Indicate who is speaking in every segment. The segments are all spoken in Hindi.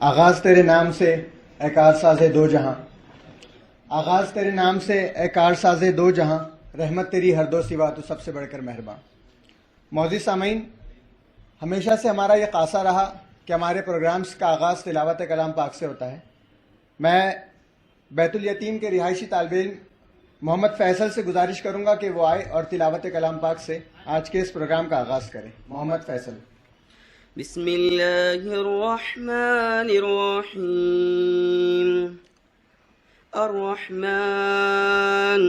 Speaker 1: आगाज तेरे नाम से ए कारसाज़े दो जहां, आगाज तेरे नाम से ए कारसाज़े दो जहां, रहमत तेरी हर दो सिवा तो सबसे बढ़कर मेहरबान। मौजूद सामीन, हमेशा से हमारा ये कासा रहा कि हमारे प्रोग्राम्स का आगाज़ तिलावत कलाम पाक से होता है। मैं बैतुल यतीम के रिहायशी तालिब इल्म मोहम्मद फैसल से गुजारिश करूंगा कि वो आए और तिलावत कलाम पाक से आज के इस प्रोग्राम का आगाज़ करें। मोहम्मद फैसल।
Speaker 2: बिस्मिल्लाहिर्रहमानिर्रहीम। अर्रहमान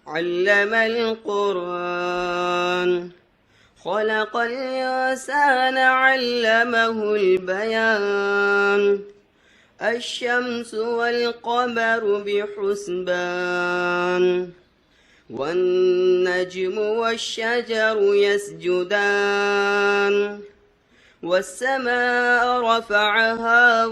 Speaker 2: अल्लमल कुरान खलक़ल इंसान अल्लमहुल बयान अश्शम्सु वल क़मरु बिहुस्बान वन्नज्मु वश्शजरु यस्जुदान वस्समाअ रफ़अहा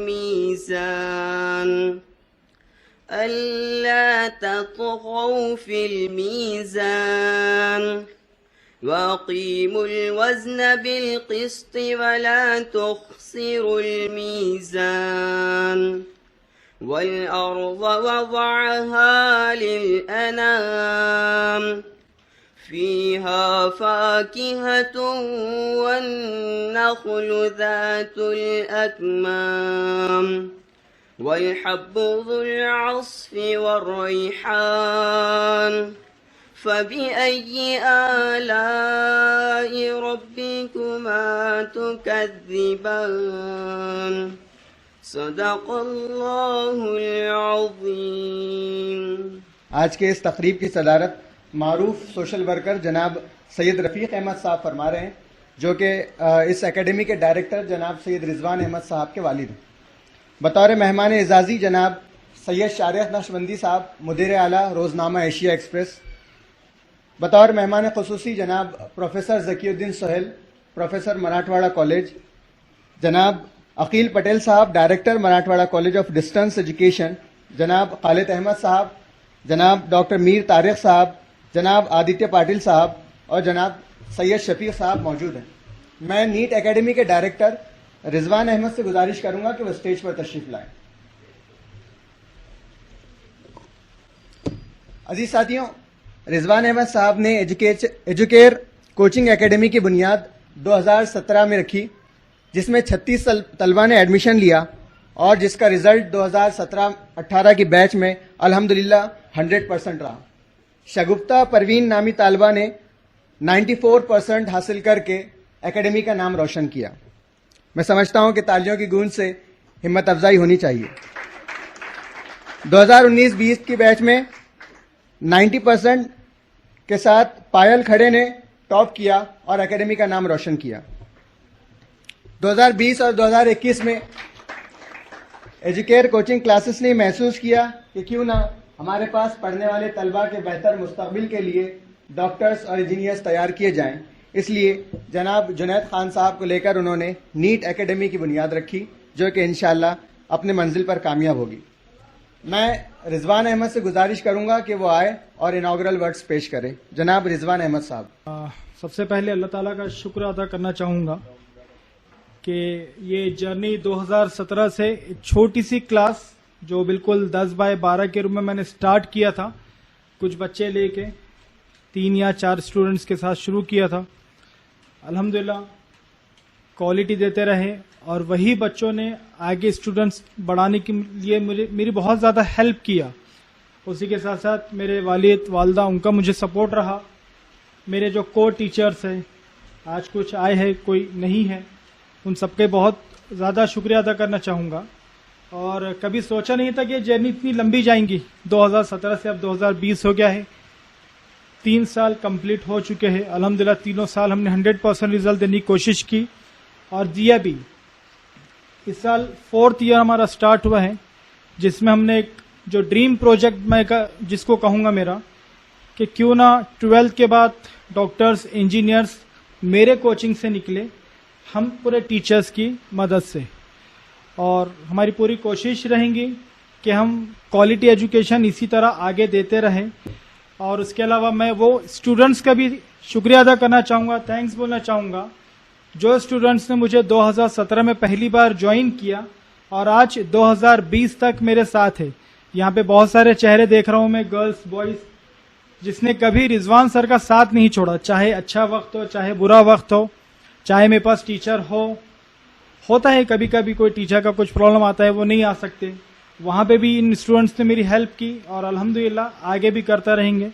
Speaker 2: मीज़ान अल्ला तत्ग़ौ फ़िल मीज़ान वअक़ीमुल वज़्न बिल-क़िस्ति वला तुख़्सिरुल मीज़ान वल-अर्ज़ वज़अहा लिल-अनाम फ़ीहा फ़ाकिहतुन वन्नख़्लु ज़ातुल अकमाम वल-हब्बु ज़ुल-अस्फ़ि वर्रैहान फ़बिअय्यि आलाइ रब्बिकुमा तुकज़्ज़िबान। सदक़ल्लाहुल अज़ीम।
Speaker 1: आज के इस तकरीब की सदारत मारूफ सोशल वर्कर जनाब सैयद रफ़ीक अहमद साहब फरमा रहे हैं, जो कि इस एकेडमी के डायरेक्टर जनाब सैयद रिजवान अहमद साहब के वालिद हैं। बतौर मेहमान एजाज़ी जनाब सैयद शारिक नक्शबंदी साहब मुदीर आला रोज़नामा एशिया एक्सप्रेस। बतौर मेहमान ख़ुसूसी जनाब professor Zakiuddin Sohail, professor Marathwada college. जनाब अकील पटेल साहब, director Marathwada college of distance education. जनाब खालिद अहमद साहब, जनाब डॉक्टर मीर तारिक साहब, जनाब आदित्य पाटिल साहब और जनाब सैयद शफीक साहब मौजूद हैं। मैं नीट एकेडमी के डायरेक्टर रिजवान अहमद से गुजारिश करूंगा कि वो स्टेज पर तशरीफ लाएं। अजीज साथियों, रिजवान अहमद साहब ने एजुकेयर कोचिंग एकेडमी की बुनियाद 2017 में रखी, जिसमें 36 तलबा ने एडमिशन लिया और जिसका रिजल्ट 2017-18 की बैच में अल्हम्दुलिल्लाह 100% रहा। शगुफ्ता परवीन नामी तालिबा ने 94% हासिल करके एकेडमी का नाम रोशन किया। मैं समझता हूं कि तालियों की गूंज से हिम्मत अफजाई होनी चाहिए। 2019-20 की बैच में 90% के साथ पायल खड़े ने टॉप किया और एकेडमी का नाम रोशन किया। 2020 और 2021 में एजुकेयर कोचिंग क्लासेस ने महसूस किया कि क्यों ना हमारे पास पढ़ने वाले तलबा के बेहतर मुस्तकबिल के लिए डॉक्टर्स और इंजीनियर्स तैयार किए जाएं। इसलिए जनाब जुनैद खान साहब को लेकर उन्होंने नीट एकेडमी की बुनियाद रखी, जो कि इंशाअल्लाह अपने मंजिल पर कामयाब होगी। मैं रिजवान अहमद से गुजारिश करूंगा कि वो आए और इनॉग्रल वर्ड्स पेश करें। जनाब रिजवान अहमद साहब।
Speaker 3: सबसे पहले अल्लाह ताला का शुक्र अदा करना चाहूँगा कि ये जर्नी 2017 से छोटी सी क्लास जो बिल्कुल 10 बाय 12 के रूप में मैंने स्टार्ट किया था, कुछ बच्चे लेके 3 या 4 स्टूडेंट्स के साथ शुरू किया था। अल्हम्दुलिल्लाह क्वालिटी देते रहे और वही बच्चों ने आगे स्टूडेंट्स बढ़ाने के लिए मेरी बहुत ज़्यादा हेल्प किया। उसी के साथ साथ मेरे वालिद वालदा, उनका मुझे सपोर्ट रहा। मेरे जो को टीचर्स हैं, आज कुछ आए हैं कोई नहीं है, उन सबके बहुत ज़्यादा शुक्रिया अदा करना चाहूँगा। और कभी सोचा नहीं था कि ये जर्नी इतनी लंबी जाएंगी। 2017 से अब 2020 हो गया है, 3 साल कंप्लीट हो चुके हैं। अल्हम्दुलिल्लाह तीनों साल हमने 100% रिजल्ट देने की कोशिश की और दिया भी। इस साल 4th ईयर हमारा स्टार्ट हुआ है, जिसमें हमने एक जो ड्रीम प्रोजेक्ट मैं जिसको कहूँगा मेरा, कि क्यों ना 12th के बाद डॉक्टर्स इंजीनियर्स मेरे कोचिंग से निकले, हम पूरे टीचर्स की मदद से। और हमारी पूरी कोशिश रहेंगी कि हम क्वालिटी एजुकेशन इसी तरह आगे देते रहें। और उसके अलावा मैं वो स्टूडेंट्स का भी शुक्रिया अदा करना चाहूँगा, थैंक्स बोलना चाहूँगा जो स्टूडेंट्स ने मुझे 2017 में पहली बार ज्वाइन किया और आज 2020 तक मेरे साथ है। यहाँ पे बहुत सारे चेहरे देख रहा हूं मैं, गर्ल्स बॉयज, जिसने कभी रिजवान सर का साथ नहीं छोड़ा, चाहे अच्छा वक्त हो चाहे बुरा वक्त हो, चाहे मेरे पास टीचर होता है कभी कभी कोई टीचर का कुछ प्रॉब्लम आता है वो नहीं आ सकते, वहां पे भी इन स्टूडेंट्स ने मेरी हेल्प की और अल्हम्दुलिल्लाह आगे भी करता रहेंगे।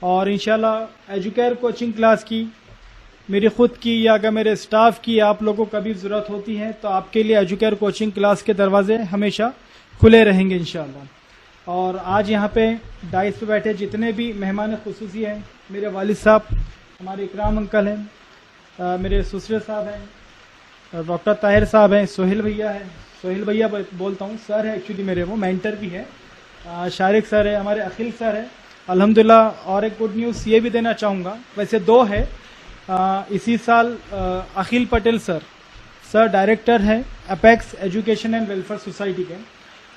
Speaker 3: और इंशाल्लाह एजुकेयर कोचिंग क्लास की, मेरी खुद की या अगर मेरे स्टाफ की आप लोगों को कभी जरूरत होती है तो आपके लिए एजुकेयर कोचिंग क्लास के दरवाजे हमेशा खुले रहेंगे इंशाल्लाह। और आज यहाँ पे डाइस पे बैठे जितने भी मेहमान खुसूसी हैं, मेरे वालिद साहब, हमारे इकराम अंकल हैं, मेरे ससुर साहब हैं, डॉक्टर ताहिर साहब हैं, सोहेल भैया है, सोहेल भैया बोलता हूँ, सर है एक्चुअली मेरे, वो मेंटर भी है, शारिक सर है, हमारे अखिल सर है अल्हम्दुलिल्लाह। और एक गुड न्यूज़ ये भी देना चाहूँगा, वैसे दो है, इसी साल अखिल पटेल सर डायरेक्टर हैं apex education and welfare society के,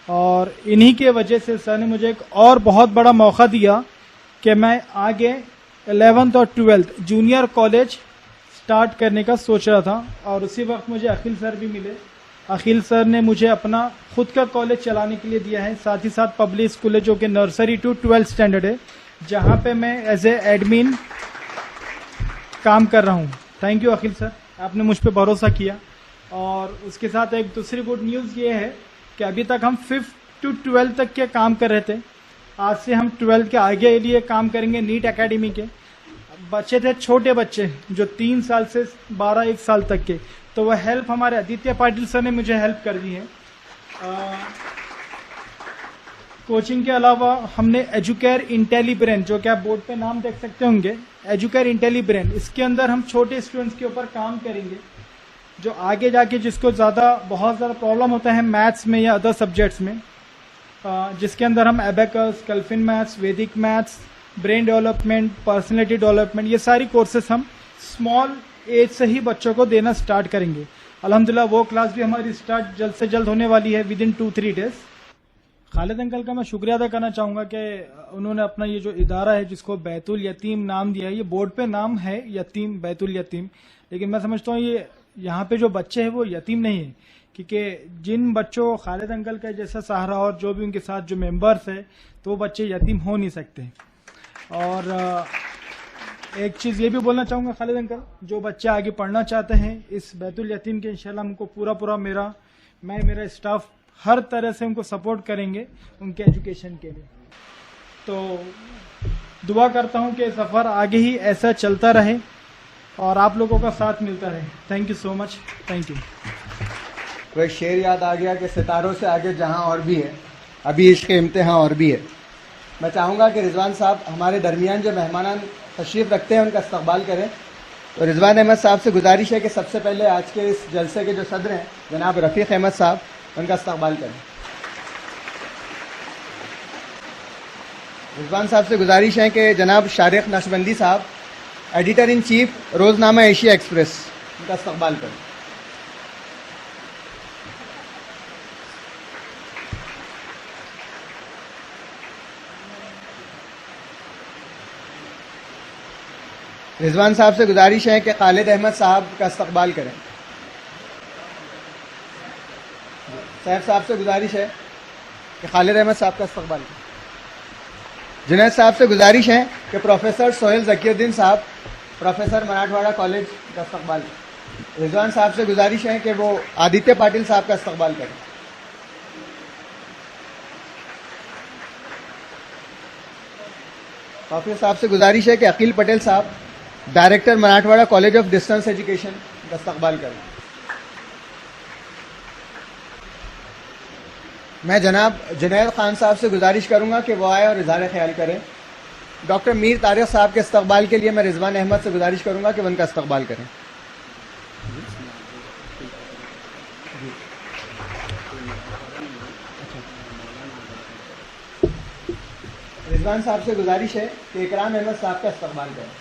Speaker 3: और इन्हीं के वजह से सर ने मुझे एक और बहुत बड़ा मौका दिया कि मैं आगे 11th और 12th जूनियर कॉलेज स्टार्ट करने का सोच रहा था। और उसी वक्त मुझे अखिल सर भी मिले। अखिल सर ने मुझे अपना खुद का कॉलेज चलाने के लिए दिया है, साथ ही साथ पब्लिक स्कूल है जो कि नर्सरी टू 12th स्टैंडर्ड है, जहां पे मैं एज ए एडमिन काम कर रहा हूं। थैंक यू अखिल सर, आपने मुझ पर भरोसा किया। और उसके साथ एक दूसरी गुड न्यूज़ ये है कि अभी तक हम 5th to 12th तक के काम कर रहे थे, आज से हम 12th के आगे के लिए काम करेंगे। नीट एकेडमी के बच्चे थे, छोटे बच्चे जो 3 साल से 12-1 साल तक के, तो वह हेल्प हमारे आदित्य पाटिल सर ने मुझे हेल्प कर दी है। कोचिंग के अलावा हमने एजुकेयर इंटेलीब्रेन, जो कि आप बोर्ड पे नाम देख सकते होंगे, एजुकेयर इंटेलीब्रेन, इसके अंदर हम छोटे स्टूडेंट्स के ऊपर काम करेंगे जो आगे जाके जिसको बहुत ज़्यादा प्रॉब्लम होता है मैथ्स में या अदर सब्जेक्ट्स में, जिसके अंदर हम एबेकस, कैल्विन मैथ्स, वैदिक maths, brain development, personality development, ये सारी कोर्सेस हम स्मॉल एज से ही बच्चों को देना स्टार्ट करेंगे। अल्हम्दुलिल्लाह वो क्लास भी हमारी स्टार्ट जल्द से जल्द होने वाली है, with in 2-3 days. Khalid uncle का मैं शुक्रिया अदा करना चाहूँगा कि उन्होंने अपना ये जो इदारा है जिसको बैतुल यतीम नाम दिया है, ये बोर्ड पे नाम है यतीम, बैतुल यतीम, लेकिन मैं समझता हूँ ये यहाँ पे जो बच्चे हैं वो यतीम नहीं है, क्योंकि जिन बच्चों खालिद अंकल का जैसा सहारा और जो भी उनके साथ जो मेंबर्स है तो वो बच्चे यतीम हो नहीं सकते। और एक चीज़ ये भी बोलना चाहूँगा खालिद अंकल, जो बच्चे आगे पढ़ना चाहते हैं इस बैतुल यतीम के, इंशाल्लाह हमको पूरा मेरा स्टाफ हर तरह से उनको सपोर्ट करेंगे उनके एजुकेशन के लिए। तो दुआ करता हूँ कि सफ़र आगे ही ऐसा चलता रहे और आप लोगों का साथ मिलता रहे। Thank you so much, thank you.
Speaker 1: तो एक शेर याद आ गया कि सितारों से आगे जहां और भी है, अभी इश्क इम्तिहान और भी है। मैं चाहूँगा कि रिजवान साहब हमारे दरमियान जो मेहमान तशरीफ़ रखते हैं उनका इस्तकबाल करें। तो रिजवान अहमद साहब से गुजारिश है कि सबसे पहले आज के इस जलसे के जो सदर हैं जनाब रफ़ीक अहमद साहब, उनका इस्तकबाल करें। रिजवान साहब से गुजारिश है कि जनाब शारिक नक्शबंदी साहब, एडिटर इन चीफ रोज़नामा एशिया एक्सप्रेस, उनका इस्तकबाल करें। रिजवान साहब से गुजारिश है कि खालिद अहमद साहब का इस्तकबाल करें। सैफ साहब से गुजारिश है कि खालिद अहमद साहब का इस्तकबाल करें। जुनैद साहब से गुजारिश है कि प्रोफेसर सोहेल ज़कीउद्दीन साहब, प्रोफेसर मराठवाड़ा कॉलेज, का इस्तकबाल करें। रिजवान साहब से गुजारिश है कि वो आदित्य पाटिल साहब का इस्तकबाल करें। हाफिज साहब से गुजारिश है कि अकील पटेल साहब, director Marathwada college of distance education, का इस्तकबाल करें। मैं जनाब जुनैद खान साहब से गुजारिश करूंगा कि वो आए और इज़हार ख्याल करें। डॉक्टर मीर तारिक साहब के इस्तकबाल के लिए मैं रिजवान अहमद से गुजारिश करूंगा कि वो उनका इस्तकबाल करें। रिजवान साहब से गुजारिश है कि इकराम अहमद साहब का इस्तकबाल करें।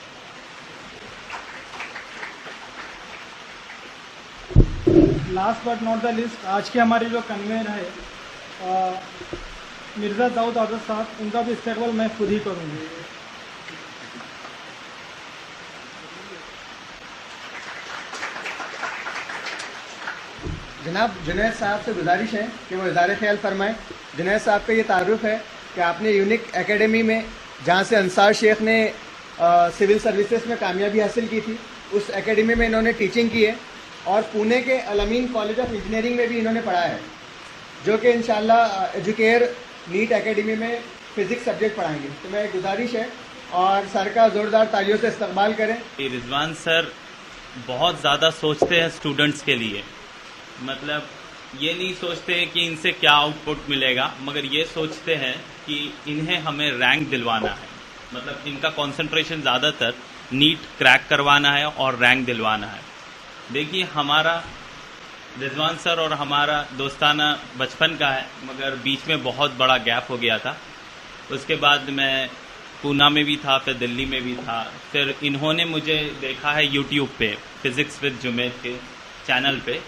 Speaker 3: Last but not the list, आज के हमारे जो कन्वेयर है मिर्ज़ा दाऊद आज़द साहब, उनका भी इस्तेकबाल मैं खुद ही करूँगी।
Speaker 1: जनाब जुनैद साहब से गुजारिश है कि वो इज़हार ख्याल फरमाएं। जुनैद साहब का ये तारुफ है कि आपने यूनिक एकेडमी में, जहाँ से अंसार शेख ने सिविल सर्विसेज में कामयाबी हासिल की थी, उस एकेडमी में इन्होंने टीचिंग की है और पुणे के अल-अमीन कॉलेज ऑफ इंजीनियरिंग में भी इन्होंने पढ़ा है, जो कि इंशाल्लाह एजुकेयर नीट एकेडमी में फ़िज़िक्स सब्जेक्ट पढ़ाएंगे। तो मैं गुजारिश है और सर का ज़ोरदार तालियों से इस्तकबाल करें।
Speaker 4: रिजवान सर बहुत ज़्यादा सोचते हैं स्टूडेंट्स के लिए, मतलब ये नहीं सोचते हैं कि इनसे क्या आउटपुट मिलेगा, मगर ये सोचते हैं कि इन्हें हमें रैंक दिलवाना है। मतलब इनका कंसंट्रेशन ज़्यादातर नीट क्रैक करवाना है और रैंक दिलवाना है। देखिए, हमारा रिजवान सर और हमारा दोस्ताना बचपन का है, मगर बीच में बहुत बड़ा गैप हो गया था। उसके बाद मैं पूना में भी था, फिर दिल्ली में भी था। फिर इन्होंने मुझे देखा है यूट्यूब पे फिज़िक्स विद जुमैद के चैनल पे,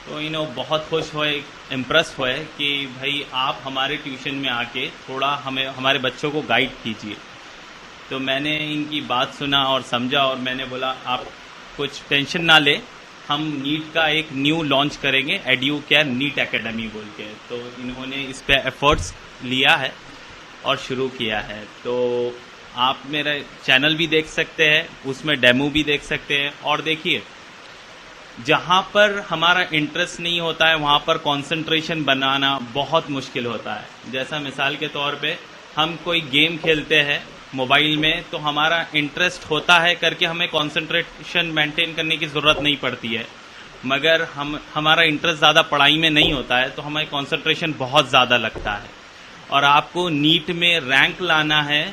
Speaker 4: तो इन्हों बहुत खुश हुए, इम्प्रेस हुए कि भाई आप हमारे ट्यूशन में आके थोड़ा हमें, हमारे बच्चों को गाइड कीजिए। तो मैंने इनकी बात सुना और समझा और मैंने बोला आप कुछ टेंशन ना ले, हम नीट का एक न्यू लॉन्च करेंगे, एड्यू केयर नीट एकेडमी बोल के। तो इन्होंने इस पे एफर्ट्स लिया है और शुरू किया है। तो आप मेरा चैनल भी देख सकते हैं, उसमें डेमो भी देख सकते हैं। और देखिए, जहाँ पर हमारा इंटरेस्ट नहीं होता है वहाँ पर कंसंट्रेशन बनाना बहुत मुश्किल होता है। जैसा मिसाल के तौर पे हम कोई गेम खेलते हैं मोबाइल में, तो हमारा इंटरेस्ट होता है करके हमें कंसंट्रेशन मेंटेन करने की ज़रूरत नहीं पड़ती है, मगर हमारा इंटरेस्ट ज़्यादा पढ़ाई में नहीं होता है तो हमें कंसंट्रेशन बहुत ज़्यादा लगता है। और आपको नीट में रैंक लाना है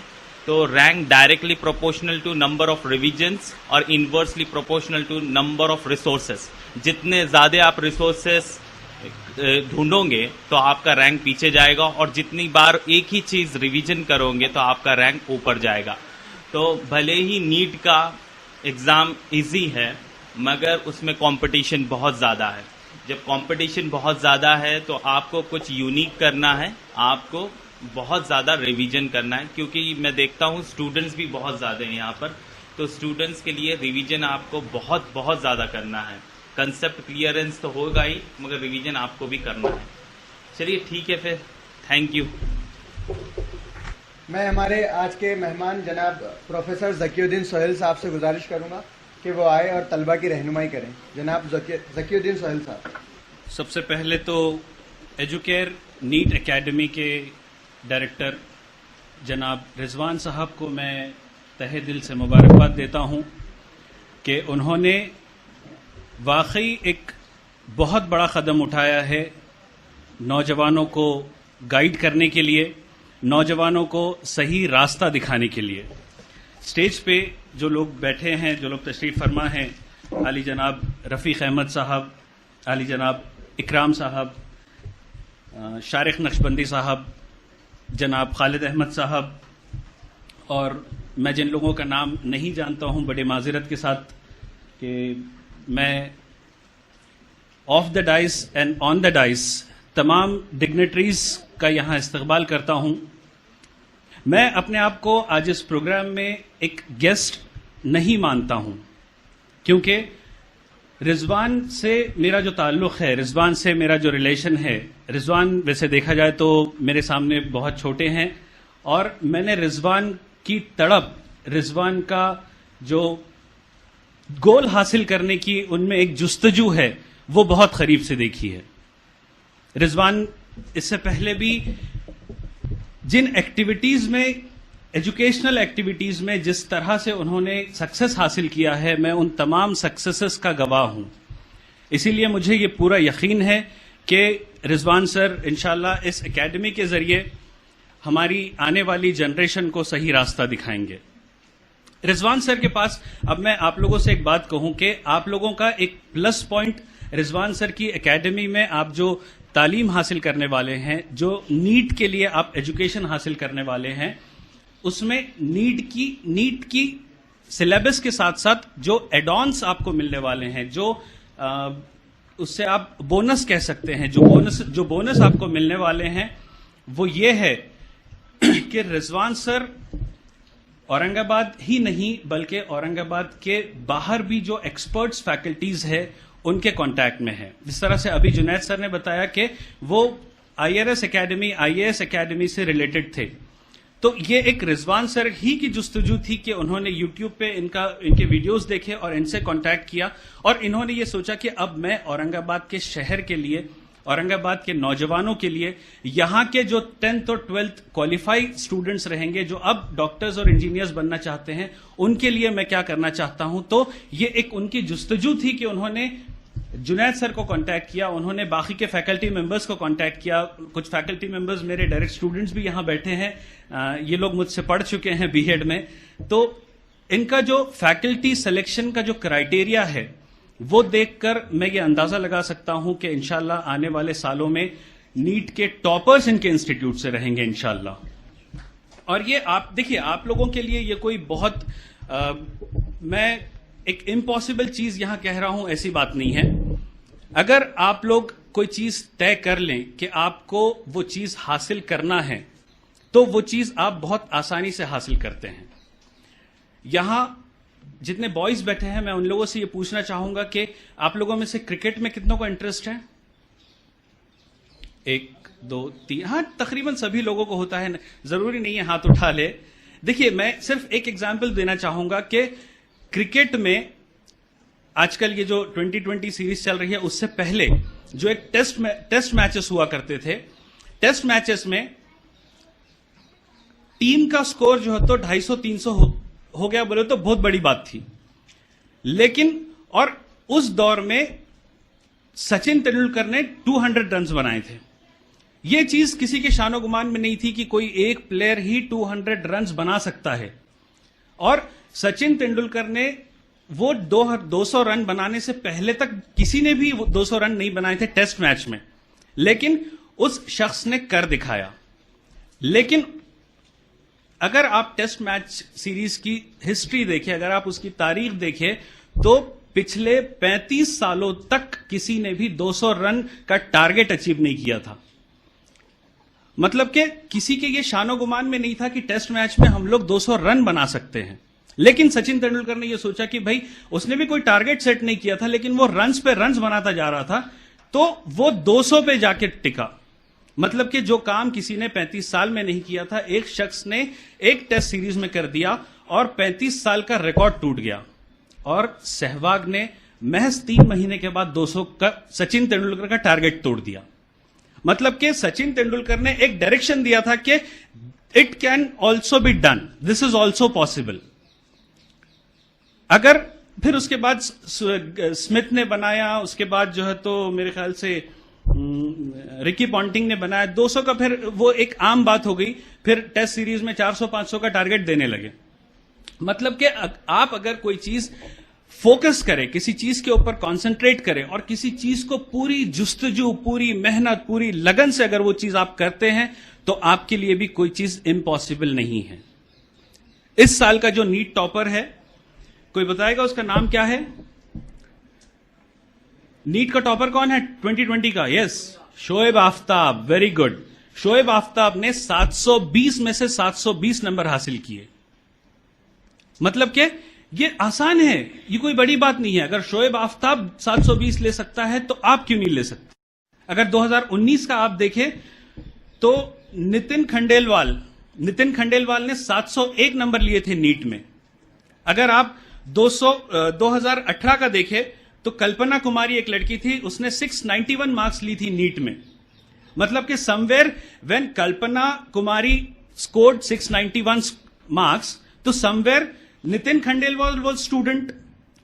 Speaker 4: तो rank directly proportional to number of revisions और inversely proportional to number of resources. जितने ज़्यादा आप रिसोर्सेस ढूंढोगे तो आपका रैंक पीछे जाएगा, और जितनी बार एक ही चीज़ रिवीजन करोगे तो आपका रैंक ऊपर जाएगा। तो भले ही नीट का एग्ज़ाम इजी है, मगर उसमें कंपटीशन बहुत ज़्यादा है। जब कंपटीशन बहुत ज़्यादा है तो आपको कुछ यूनिक करना है, आपको बहुत ज़्यादा रिवीजन करना है, क्योंकि मैं देखता हूँ स्टूडेंट्स भी बहुत ज़्यादा हैं यहाँ पर। तो स्टूडेंट्स के लिए रिवीजन आपको बहुत ज़्यादा करना है। कंसेप्ट क्लियरेंस तो होगा ही, मगर रिवीजन आपको भी करना है। चलिए ठीक है, फिर थैंक यू।
Speaker 1: मैं हमारे आज के मेहमान जनाब प्रोफेसर ज़कीउद्दीन सोहेल साहब से गुजारिश करूंगा कि वो आए और तलबा की रहनुमाई करें। जनाब ज़कीउद्दीन सोहेल साहब।
Speaker 5: सबसे पहले तो एजुकेयर नीट एकेडमी के डायरेक्टर जनाब रिजवान साहब को मैं तहे दिल से मुबारकबाद देता हूं कि उन्होंने वाकई एक बहुत बड़ा कदम उठाया है नौजवानों को गाइड करने के लिए, नौजवानों को सही रास्ता दिखाने के लिए। स्टेज पे जो लोग बैठे हैं, जो लोग तशरीफ फरमा हैं, आली जनाब रफ़ीक अहमद साहब, आली जनाब इकराम साहब, शारिक नक्शबंदी साहब, जनाब खालिद अहमद साहब, और मैं जिन लोगों का नाम नहीं जानता हूं बड़े माजरत के साथ कि मैं of the dice and on the dice तमाम डिग्नेटरीज का यहां इस्तकबाल करता हूं। मैं अपने आप को आज इस प्रोग्राम में एक गेस्ट नहीं मानता हूं, क्योंकि रिजवान से मेरा जो ताल्लुक है, रिजवान से मेरा जो रिलेशन है, रिजवान वैसे देखा जाए तो मेरे सामने बहुत छोटे हैं, और मैंने रिजवान की तड़प, रिजवान का जो गोल हासिल करने की उनमें एक जुस्तजू है, वो बहुत करीब से देखी है। रिजवान इससे पहले भी जिन एक्टिविटीज में, एजुकेशनल एक्टिविटीज में जिस तरह से उन्होंने सक्सेस हासिल किया है, मैं उन तमाम सक्सेसेस का गवाह हूं। इसीलिए मुझे ये पूरा यकीन है कि रिजवान सर इंशाल्लाह इस एकेडमी के जरिए हमारी आने वाली जनरेशन को सही रास्ता दिखाएंगे। रिजवान सर के पास, अब मैं आप लोगों से एक बात कहूं कि आप लोगों का एक प्लस पॉइंट रिजवान सर की एकेडमी में आप जो तालीम हासिल करने वाले हैं, जो नीट के लिए आप एजुकेशन हासिल करने वाले हैं, उसमें नीट की सिलेबस के साथ साथ जो एडॉन्स आपको मिलने वाले हैं, जो उससे आप बोनस कह सकते हैं, जो बोनस आपको मिलने वाले हैं, वो ये है कि रिजवान सर औरंगाबाद ही नहीं बल्कि औरंगाबाद के बाहर भी जो एक्सपर्ट्स फैकल्टीज है उनके कांटेक्ट में है। जिस तरह से अभी जुनैद सर ने बताया कि वो IRS एकेडमी, IAS एकेडमी से रिलेटेड थे, तो ये एक रिजवान सर ही की जुस्तजू थी कि उन्होंने यूट्यूब पे इनके वीडियोस देखे और इनसे कांटेक्ट किया और इन्होंने ये सोचा कि अब मैं औरंगाबाद के शहर के लिए, औरंगाबाद के नौजवानों के लिए, यहाँ के जो 10th और 12th क्वालिफाइड स्टूडेंट्स रहेंगे जो अब डॉक्टर्स और इंजीनियर्स बनना चाहते हैं, उनके लिए मैं क्या करना चाहता हूं। तो ये एक उनकी जुस्तजू थी कि उन्होंने जुनैद सर को कांटेक्ट किया, उन्होंने बाकी के फैकल्टी मेंबर्स को कांटेक्ट किया। कुछ फैकल्टी मेंबर्स मेरे डायरेक्ट स्टूडेंट्स भी यहां बैठे हैं, ये लोग मुझसे पढ़ चुके हैं बीएड में। तो इनका जो फैकल्टी सिलेक्शन का जो क्राइटेरिया है वो देखकर मैं ये अंदाजा लगा सकता हूं कि इंशाल्लाह आने वाले सालों में नीट के टॉपर्स इनके इंस्टीट्यूट से रहेंगे इंशाल्लाह। और ये आप देखिए, आप लोगों के लिए ये कोई बहुत मैं एक इम्पॉसिबल चीज यहां कह रहा हूं, ऐसी बात नहीं है। अगर आप लोग कोई चीज तय कर लें कि आपको वो चीज हासिल करना है, तो वो चीज आप बहुत आसानी से हासिल करते हैं। यहां जितने बॉयज बैठे हैं, मैं उन लोगों से ये पूछना चाहूंगा कि आप लोगों में से क्रिकेट में कितनों को इंटरेस्ट है? 1 2 3, हाँ तकरीबन सभी लोगों को होता है, जरूरी नहीं है हाथ उठा ले। देखिए, मैं सिर्फ एक एग्जाम्पल देना चाहूंगा कि क्रिकेट में आजकल ये जो 2020 सीरीज चल रही है, उससे पहले जो एक टेस्ट मैचेस हुआ करते थे, टेस्ट मैचेस में टीम का स्कोर जो है तो 250-300 हो गया बोले तो बहुत बड़ी बात थी। लेकिन और उस दौर में सचिन तेंदुलकर ने 200 रन्स बनाए थे। यह चीज किसी के शानो गुमान में नहीं थी कि कोई एक प्लेयर ही 200 रन्स बना सकता है। और सचिन तेंदुलकर ने वो 200 रन बनाने से पहले तक किसी ने भी 200 रन नहीं बनाए थे टेस्ट मैच में, लेकिन उस शख्स ने कर दिखाया। लेकिन अगर आप टेस्ट मैच सीरीज की हिस्ट्री देखें, अगर आप उसकी तारीख देखें, तो पिछले 35 सालों तक किसी ने भी 200 रन का टारगेट अचीव नहीं किया था। मतलब कि किसी के ये शानो गुमान में नहीं था कि टेस्ट मैच में हम लोग 200 रन बना सकते हैं। लेकिन सचिन तेंदुलकर ने यह सोचा कि भाई, उसने भी कोई टारगेट सेट नहीं किया था, लेकिन वो रन्स पे रन्स बनाता जा रहा था, तो वो 200 पे जाके टिका। मतलब कि जो काम किसी ने 35 साल में नहीं किया था, एक शख्स ने एक टेस्ट सीरीज में कर दिया और 35 साल का रिकॉर्ड टूट गया। और सहवाग ने महज 3 महीने के बाद 200 का सचिन तेंदुलकर का टारगेट तोड़ दिया। मतलब कि सचिन तेंदुलकर ने एक डायरेक्शन दिया था कि it can also be done, this is also possible. अगर फिर उसके बाद स्मिथ ने बनाया, उसके बाद जो है तो मेरे ख्याल से रिकी पॉन्टिंग ने बनाया 200 का, फिर वो एक आम बात हो गई। फिर टेस्ट सीरीज में 400-500 का टारगेट देने लगे। मतलब कि आप अगर कोई चीज फोकस करें, किसी चीज के ऊपर कंसंट्रेट करें और किसी चीज को पूरी जुस्तजू, पूरी मेहनत, पूरी लगन से अगर वो चीज आप करते हैं, तो आपके लिए भी कोई चीज इम्पॉसिबल नहीं है। इस साल का जो नीट टॉपर है, कोई बताएगा उसका नाम क्या है? नीट का टॉपर कौन है 2020 का? Yes, Shoaib Aftab. Very good. Shoaib Aftab ने 720 में से 720 नंबर हासिल किए। मतलब कि ये आसान है, ये कोई बड़ी बात नहीं है। अगर शोएब आफ्ताब 720 ले सकता है, तो आप क्यों नहीं ले सकते? अगर 2019 का आप देखें तो नितिन खंडेलवाल ने 701 नंबर लिए थे नीट में। अगर आप 2018 का देखें तो कल्पना कुमारी एक लड़की थी, उसने 691 मार्क्स ली थी नीट में। मतलब कि somewhere when Kalpana Kumari scored 691 marks, तो somewhere Nitin Khandelwal was student.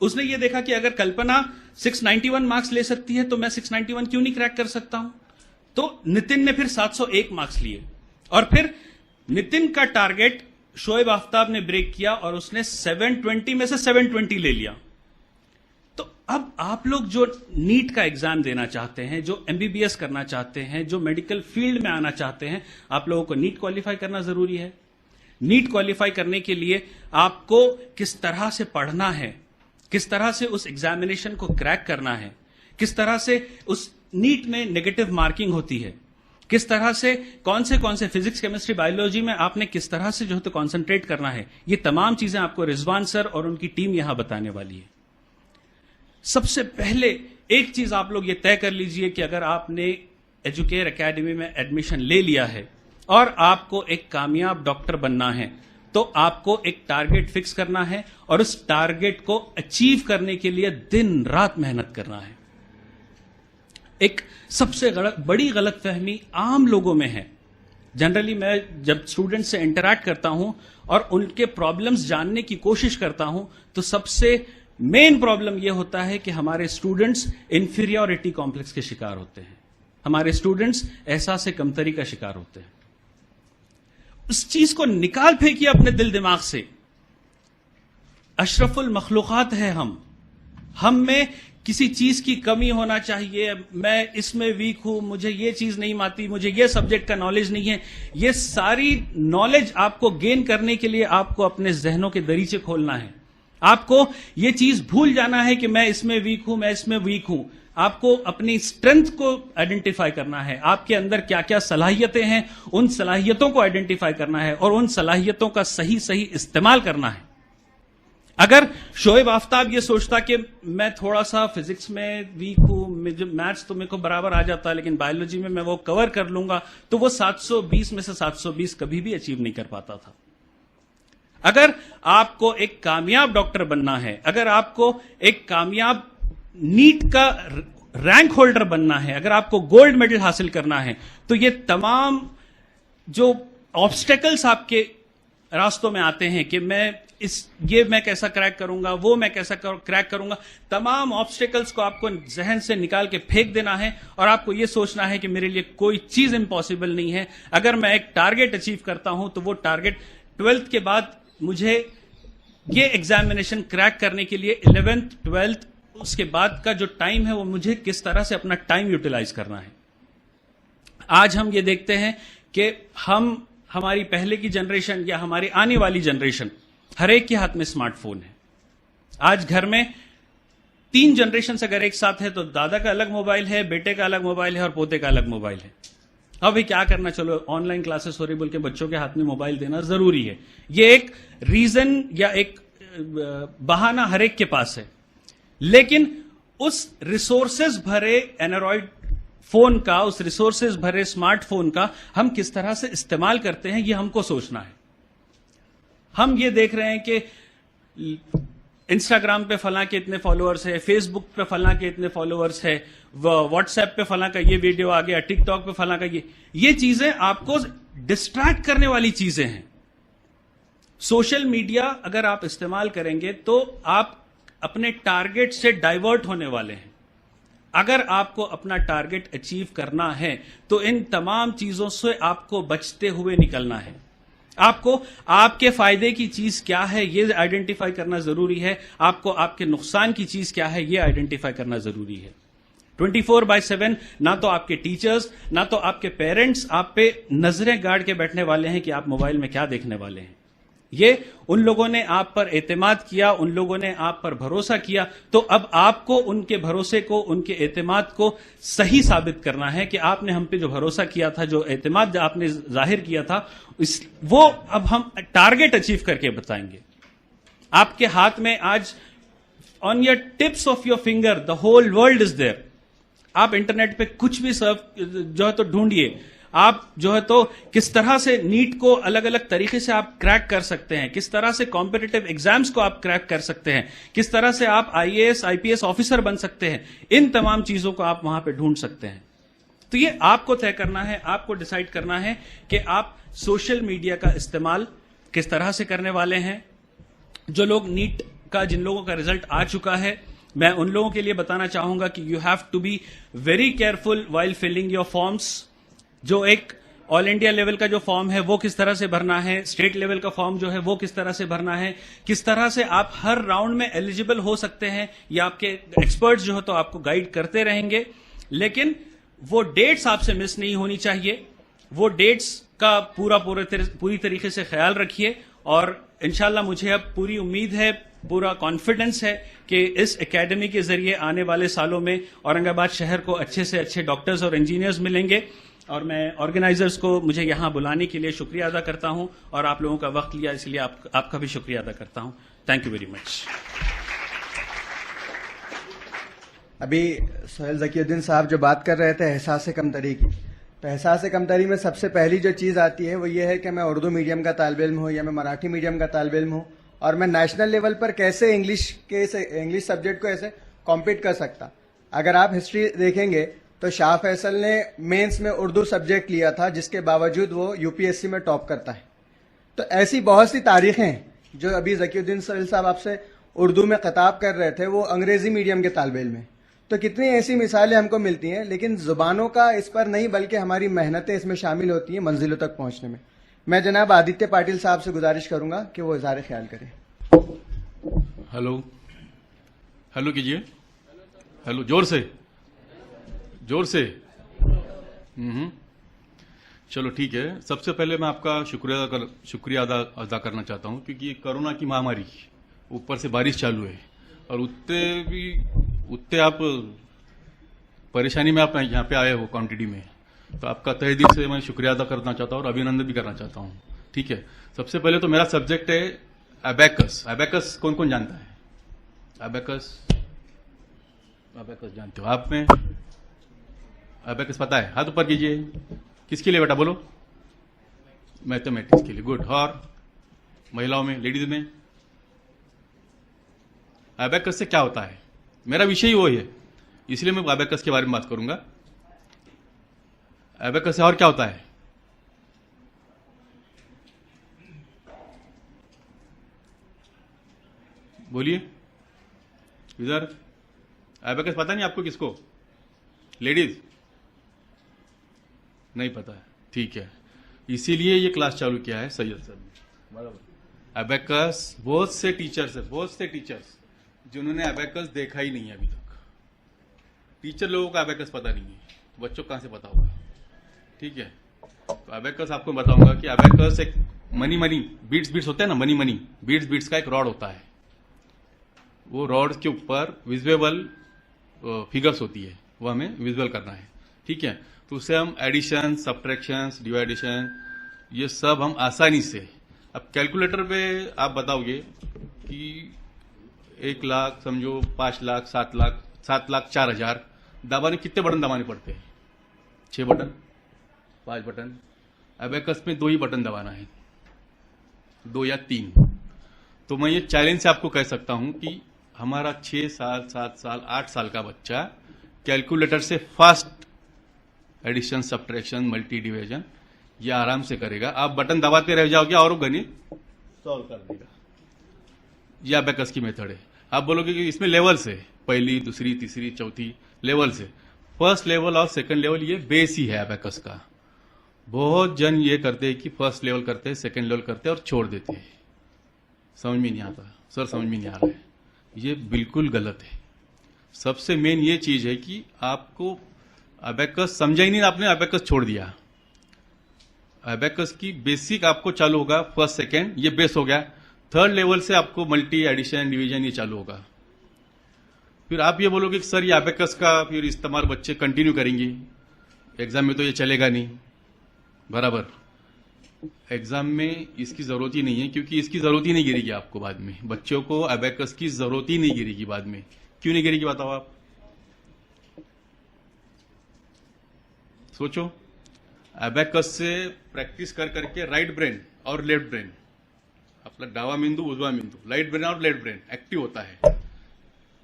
Speaker 5: उसने ये देखा कि अगर कल्पना 691 मार्क्स ले सकती है, तो मैं 691 क्यों नहीं क्रैक कर सकता हूं? तो नितिन ने फिर 701 मार्क्स लिए और फिर नितिन का टारगेट शोएब आफ्ताब ने ब्रेक किया और उसने 720 में से 720 ले लिया। तो अब आप लोग जो नीट का एग्जाम देना चाहते हैं, जो एमबीबीएस करना चाहते हैं, जो मेडिकल फील्ड में आना चाहते हैं, आप लोगों को नीट क्वालिफाई करना जरूरी है। नीट क्वालिफाई करने के लिए आपको किस तरह से पढ़ना है, किस तरह से उस एग्जामिनेशन को क्रैक करना है, किस तरह से उस नीट में नेगेटिव मार्किंग होती है, किस तरह से कौन से फिजिक्स, केमिस्ट्री, बायोलॉजी में आपने किस तरह से जो है तो कॉन्सेंट्रेट करना है, ये तमाम चीजें आपको रिजवान सर और उनकी टीम यहां बताने वाली है। सबसे पहले एक चीज आप लोग ये तय कर लीजिए कि अगर आपने एजुकेयर एकेडमी में एडमिशन ले लिया है और आपको एक कामयाब डॉक्टर बनना है, तो आपको एक टारगेट फिक्स करना है और उस टारगेट को अचीव करने के लिए दिन रात मेहनत करना है। एक सबसे बड़ी गलतफहमी आम लोगों में है। जनरली मैं जब स्टूडेंट से इंटरैक्ट करता हूं और उनके प्रॉब्लम्स जानने की कोशिश करता हूं, तो सबसे मेन प्रॉब्लम यह होता है कि हमारे स्टूडेंट्स इंफीरियरिटी कॉम्प्लेक्स के शिकार होते हैं, हमारे स्टूडेंट्स एहसास कमतरी का शिकार होते हैं। उस चीज को निकाल फेंकिए अपने दिल दिमाग से। अशरफुल मखलूकात है हम में किसी चीज की कमी होना चाहिए, मैं इसमें वीक हूं, मुझे ये चीज नहीं आती, मुझे ये सब्जेक्ट का नॉलेज नहीं है। ये सारी नॉलेज आपको गेन करने के लिए आपको अपने जहनों के दरीचे खोलना है। आपको ये चीज भूल जाना है कि मैं इसमें वीक हूं, मैं इसमें वीक हूं। आपको अपनी स्ट्रेंथ को आइडेंटिफाई करना है, आपके अंदर क्या क्या सलाहियतें हैं, उन सलाहियतों को आइडेंटिफाई करना है और उन सलाहियतों का सही सही इस्तेमाल करना है। अगर शोएब आफ्ताब ये सोचता कि मैं थोड़ा सा फिजिक्स में वीक हूं, मैथ्स तो मेरे को बराबर आ जाता है, लेकिन बायोलॉजी में मैं वो कवर कर लूंगा, तो वो 720 में से 720 कभी भी अचीव नहीं कर पाता था। अगर आपको एक कामयाब डॉक्टर बनना है, अगर आपको एक कामयाब नीट का रैंक होल्डर बनना है, अगर आपको गोल्ड मेडल हासिल करना है, तो ये तमाम जो ऑब्स्टेकल्स आपके रास्तों में आते हैं कि ये मैं कैसा क्रैक करूंगा, वो मैं कैसा क्रैक करूंगा, तमाम ऑब्स्टेकल्स को आपको जहन से निकाल के फेंक देना है और आपको ये सोचना है कि मेरे लिए कोई चीज इंपॉसिबल नहीं है। अगर मैं एक टारगेट अचीव करता हूं तो वो टारगेट 12th के बाद मुझे ये एग्जामिनेशन क्रैक करने के लिए 11th 12th उसके बाद का जो टाइम है वो मुझे किस तरह से अपना टाइम यूटिलाइज करना है। आज हम ये देखते हैं कि हमारी पहले की जनरेशन या हमारी आने वाली जनरेशन, हर एक के हाथ में स्मार्टफोन है। आज घर में 3 जनरेशन अगर एक साथ है तो दादा का अलग मोबाइल है, बेटे का अलग मोबाइल है और पोते का अलग मोबाइल है। अब ये क्या करना, चलो ऑनलाइन क्लासेस हो रही बोल के बच्चों के हाथ में मोबाइल देना जरूरी है। ये एक रीजन या एक बहाना हर एक के पास है, लेकिन उस रिसोर्सेज भरे एंड्रॉइड फोन का, उस रिसोर्सेज भरे स्मार्टफोन का हम किस तरह से इस्तेमाल करते हैं, ये हमको सोचना है। हम ये देख रहे हैं कि इंस्टाग्राम पे फलां के इतने फॉलोअर्स है, फेसबुक पे फलां के इतने फॉलोअर्स है, व्हाट्सएप पे फलां का ये वीडियो आ गया, टिकटॉक पे फलां का ये चीजें आपको डिस्ट्रैक्ट करने वाली चीजें हैं। सोशल मीडिया अगर आप इस्तेमाल करेंगे तो आप अपने टारगेट से डाइवर्ट होने वाले हैं। अगर आपको अपना टारगेट अचीव करना है तो इन तमाम चीजों से आपको बचते हुए निकलना है। आपको आपके फायदे की चीज क्या है ये आइडेंटिफाई करना जरूरी है, आपको आपके नुकसान की चीज क्या है ये आइडेंटिफाई करना जरूरी है। 24/7 ना तो आपके टीचर्स ना तो आपके पेरेंट्स आप पे नजरें गाड़ के बैठने वाले हैं कि आप मोबाइल में क्या देखने वाले हैं। ये उन लोगों ने आप पर एतमाद किया, उन लोगों ने आप पर भरोसा किया, तो अब आपको उनके भरोसे को, उनके एतमाद को सही साबित करना है कि आपने हम पे जो भरोसा किया था, जो एतमाद आपने जाहिर किया था, वो अब हम टारगेट अचीव करके बताएंगे। आपके हाथ में आज on your tips of your finger the whole world is there. आप इंटरनेट पे कुछ भी सर्फ जो है तो ढूंढिए, आप जो है तो किस तरह से नीट को अलग अलग तरीके से आप क्रैक कर सकते हैं, किस तरह से कॉम्पिटिटिव एग्जाम्स को आप क्रैक कर सकते हैं, किस तरह से आप IAS IPS ऑफिसर बन सकते हैं, इन तमाम चीजों को आप वहां पे ढूंढ सकते हैं। तो ये आपको तय करना है, आपको डिसाइड करना है कि आप सोशल मीडिया का इस्तेमाल किस तरह से करने वाले हैं। जो लोग नीट का, जिन लोगों का रिजल्ट आ चुका है, मैं उन लोगों के लिए बताना चाहूंगा कि you have to be very careful while filling your forms. जो एक ऑल इंडिया लेवल का जो फॉर्म है वो किस तरह से भरना है, स्टेट लेवल का फॉर्म जो है वो किस तरह से भरना है, किस तरह से आप हर राउंड में एलिजिबल हो सकते हैं, या आपके एक्सपर्ट्स जो है तो आपको गाइड करते रहेंगे। लेकिन वो डेट्स आपसे मिस नहीं होनी चाहिए, वो डेट्स का पूरी तरीके से ख्याल रखिए। और इंशाल्लाह मुझे अब पूरी उम्मीद है, पूरा कॉन्फिडेंस है कि इस एकेडमी के जरिए आने वाले सालों में औरंगाबाद शहर को अच्छे से अच्छे डॉक्टर्स और इंजीनियर्स मिलेंगे। और मैं ऑर्गेनाइजर्स को मुझे यहां बुलाने के लिए शुक्रिया अदा करता हूं और आप लोगों का वक्त लिया इसलिए आपका भी शुक्रिया अदा करता हूं। Thank you very much.
Speaker 1: अभी सोहेल ज़कीउद्दीन साहब जो बात कर रहे थे एहसास कमतरी की, तो एहसास कमतरी में सबसे पहली जो चीज़ आती है वो ये है कि मैं उर्दू मीडियम का तालिब इल्म हूँ या मैं मराठी मीडियम का तालिब इल्म हूँ, और मैं नेशनल लेवल पर कैसे इंग्लिश सब्जेक्ट को ऐसे कॉम्पीट कर सकता। अगर आप हिस्ट्री देखेंगे तो शाह फैसल ने मेंस में उर्दू सब्जेक्ट लिया था, जिसके बावजूद वो यूपीएससी में टॉप करता है। तो ऐसी बहुत सी तारीखें हैं। जो अभी ज़कीउद्दीन सोहेल साहब आपसे उर्दू में खिताब कर रहे थे, वो अंग्रेजी मीडियम के तालिब इल्म हैं। तो कितनी ऐसी मिसालें हमको मिलती हैं, लेकिन जुबानों का इस पर नहीं बल्कि हमारी मेहनतें इसमें शामिल होती हैं मंजिलों तक पहुंचने में। मैं जनाब आदित्य पाटिल साहब से गुजारिश करूंगा कि वो इज़हार ख्याल करें।
Speaker 6: हेलो हेलो कीजिए, हेलो, जोर से जोर से। चलो ठीक है। सबसे पहले मैं आपका शुक्रिया अदा करना चाहता हूं, क्योंकि कोरोना की महामारी, ऊपर से बारिश चालू है और उतने आप परेशानी में आप यहाँ पे आए हो क्वांटिटी में, तो आपका तहे दिल से मैं शुक्रिया अदा करना चाहता हूँ और अभिनंदन भी करना चाहता हूँ। ठीक है, सबसे पहले तो मेरा सब्जेक्ट है अबेकस। अबेकस कौन कौन जानता है? अबेकस जानते हो आप? में अबेकस पता है? हाथ ऊपर कीजिए। किसके लिए बेटा बोलो? मैथमेटिक्स के लिए। गुड। और महिलाओं में, लेडीज में? अबेकस से क्या होता है? मेरा विषय ही वो है, इसलिए मैं अबेकस के बारे में बात करूंगा। अबेकस से और क्या होता है? बोलिए इधर। अबेकस पता नहीं आपको? किसको? लेडीज नहीं पता है? ठीक है, इसीलिए ये क्लास चालू किया है सैयद सर ने। बराबर। अबेकस बहुत से टीचर्स जिन्होंने अबेकस देखा ही नहीं है अभी तक। टीचर लोगों का अबेकस पता नहीं है, बच्चों को कहां से पता होगा? ठीक है, तो अबेकस आपको बताऊंगा कि अबेकस एक मनी बीट्स होते हैं ना, मनी बीट्स का एक रॉड होता है। वो रॉड के ऊपर विजुअल फिगर्स होती है, वो हमें विजुअल करना है। ठीक है, तो उससे हम एडिशन, सब्ट्रैक्शन, डिवाइडेशन, ये सब हम आसानी से, अब कैलकुलेटर पे आप बताओगे कि 1 लाख समझो, 5 लाख, 7 लाख, 7,04,000 दबाने कितने बटन दबाने पड़ते हैं? 6 बटन, 5 बटन। अबेकस में 2 ही बटन दबाना है, 2 या 3। तो मैं ये चैलेंज से आपको कह सकता हूं कि हमारा 6 साल, 7 साल, 8 साल का बच्चा कैलकुलेटर से fast addition, subtraction, multi division ये आराम से करेगा। आप बटन दबाते रह जाओगे और वो गणित सॉल्व कर देगा। ये अबेकस की मेथड है। आप बोलोगे कि इसमें लेवल्स है, पहली, दूसरी, तीसरी, चौथी लेवल्स है। फर्स्ट लेवल और सेकंड लेवल ये बेस ही है अबेकस का। बहुत जन ये करते हैं कि फर्स्ट लेवल करते हैं, सेकंड लेवल करते हैं और छोड़ देते हैं। समझ में नहीं आता सर, समझ में नहीं आ रहा है, ये बिल्कुल गलत है। सबसे मेन ये चीज है कि आपको अबेकस समझा ही नहीं, आपने अबेकस छोड़ दिया। अबेकस की बेसिक आपको चालू होगा, फर्स्ट सेकंड ये बेस हो गया। थर्ड लेवल से आपको मल्टी, एडिशन, डिवीजन ये चालू होगा। फिर आप ये बोलोगे कि सर ये अबेकस का फिर इस्तेमाल बच्चे कंटिन्यू करेंगे, एग्जाम में तो ये चलेगा नहीं। बराबर, एग्जाम में इसकी जरूरत ही नहीं है, क्योंकि इसकी जरूरत ही नहीं गिरेगी आपको बाद में। बच्चों को अबेकस की जरूरत ही नहीं गिरेगी बाद में। क्यों नहीं गिरेगी बताओ आप? सोचो। अबेकस से प्रैक्टिस कर करके राइट ब्रेन और लेफ्ट ब्रेन, अपना डावा मेंदू, उजवा मेंदू, राइट ब्रेन और लेफ्ट ब्रेन एक्टिव होता है।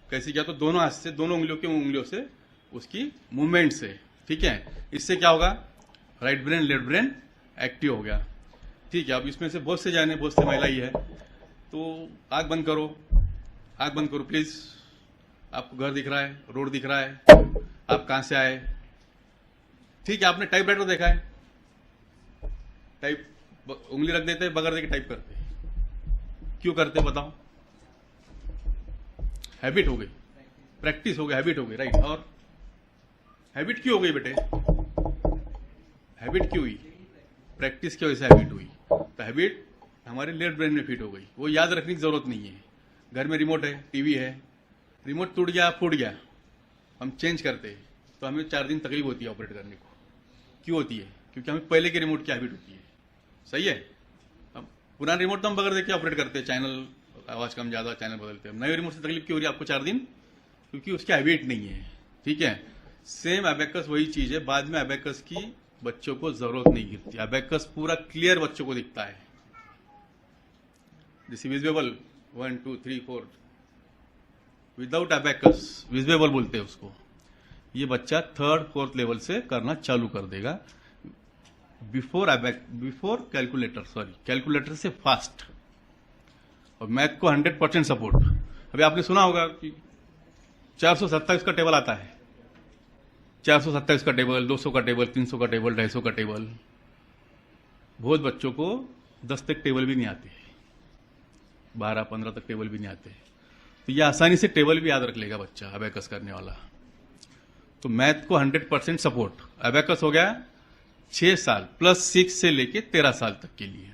Speaker 6: कैसे क्या? तो दोनों हाथ से, दोनों उंगलियों से उसकी मूवमेंट से। ठीक है, इससे क्या होगा? Right brain, left brain active हो गया। ठीक है, अब इसमें से बहुत से महिला ही है, तो आंख बंद करो प्लीज। आपको घर दिख रहा है, रोड दिख रहा है, आप कहां से आए? ठीक है, आपने टाइप राइटर देखा है? टाइप उंगली रख देते हैं, बगैर देखे टाइप करते हैं। क्यों करते बताओ? हैबिट हो गई, प्रैक्टिस हो गई, हैबिट हो गई, राइट। और हैबिट क्यों हो गई बेटे? हैबिट क्यों हुई? प्रैक्टिस की वजह से हैबिट हुई। तो हैबिट हमारे लेफ्ट ब्रेन में फिट हो गई। वो याद रखने की जरूरत नहीं है। घर में रिमोट है, टीवी है, रिमोट टूट गया, फूट गया, हम चेंज करते हैं तो हमें 4 दिन तकलीफ होती है ऑपरेट करने को। क्यों होती है? क्योंकि हमें पहले के रिमोट की हैबिट होती है। सही है? हम पुराना रिमोट तो हम बगैर देख के ऑपरेट करते हैं, चैनल आवाज कम ज्यादा चैनल बदलते हैं। नए रिमोट से तकलीफ क्यों हो रही है आपको? 4 दिन क्योंकि उसकी हैबिट नहीं है। ठीक है, सेम एबेकस वही चीज है, बाद में एबेकस की बच्चों को जरूरत नहीं गिरती, एबेकस पूरा क्लियर बच्चों को दिखता है। This visible 1 2 3 4 without abacus, visible बोलते हैं उसको। ये बच्चा 3rd 4th लेवल से करना चालू कर देगा बिफोर कैलकुलेटर से फास्ट। और मैथ को 100% सपोर्ट। अभी आपने सुना होगा कि 427 का टेबल आता है, 427 का टेबल, 200 का टेबल, 300 का टेबल, 250 का टेबल। बहुत बच्चों को 10 तक टेबल भी नहीं आते, 12-15 तक टेबल भी नहीं आते। तो ये आसानी से टेबल भी याद रख लेगा बच्चा अबेकस करने वाला। तो मैथ को 100% सपोर्ट। अबेकस हो गया 6 साल +6 से लेके 13 साल तक के लिए।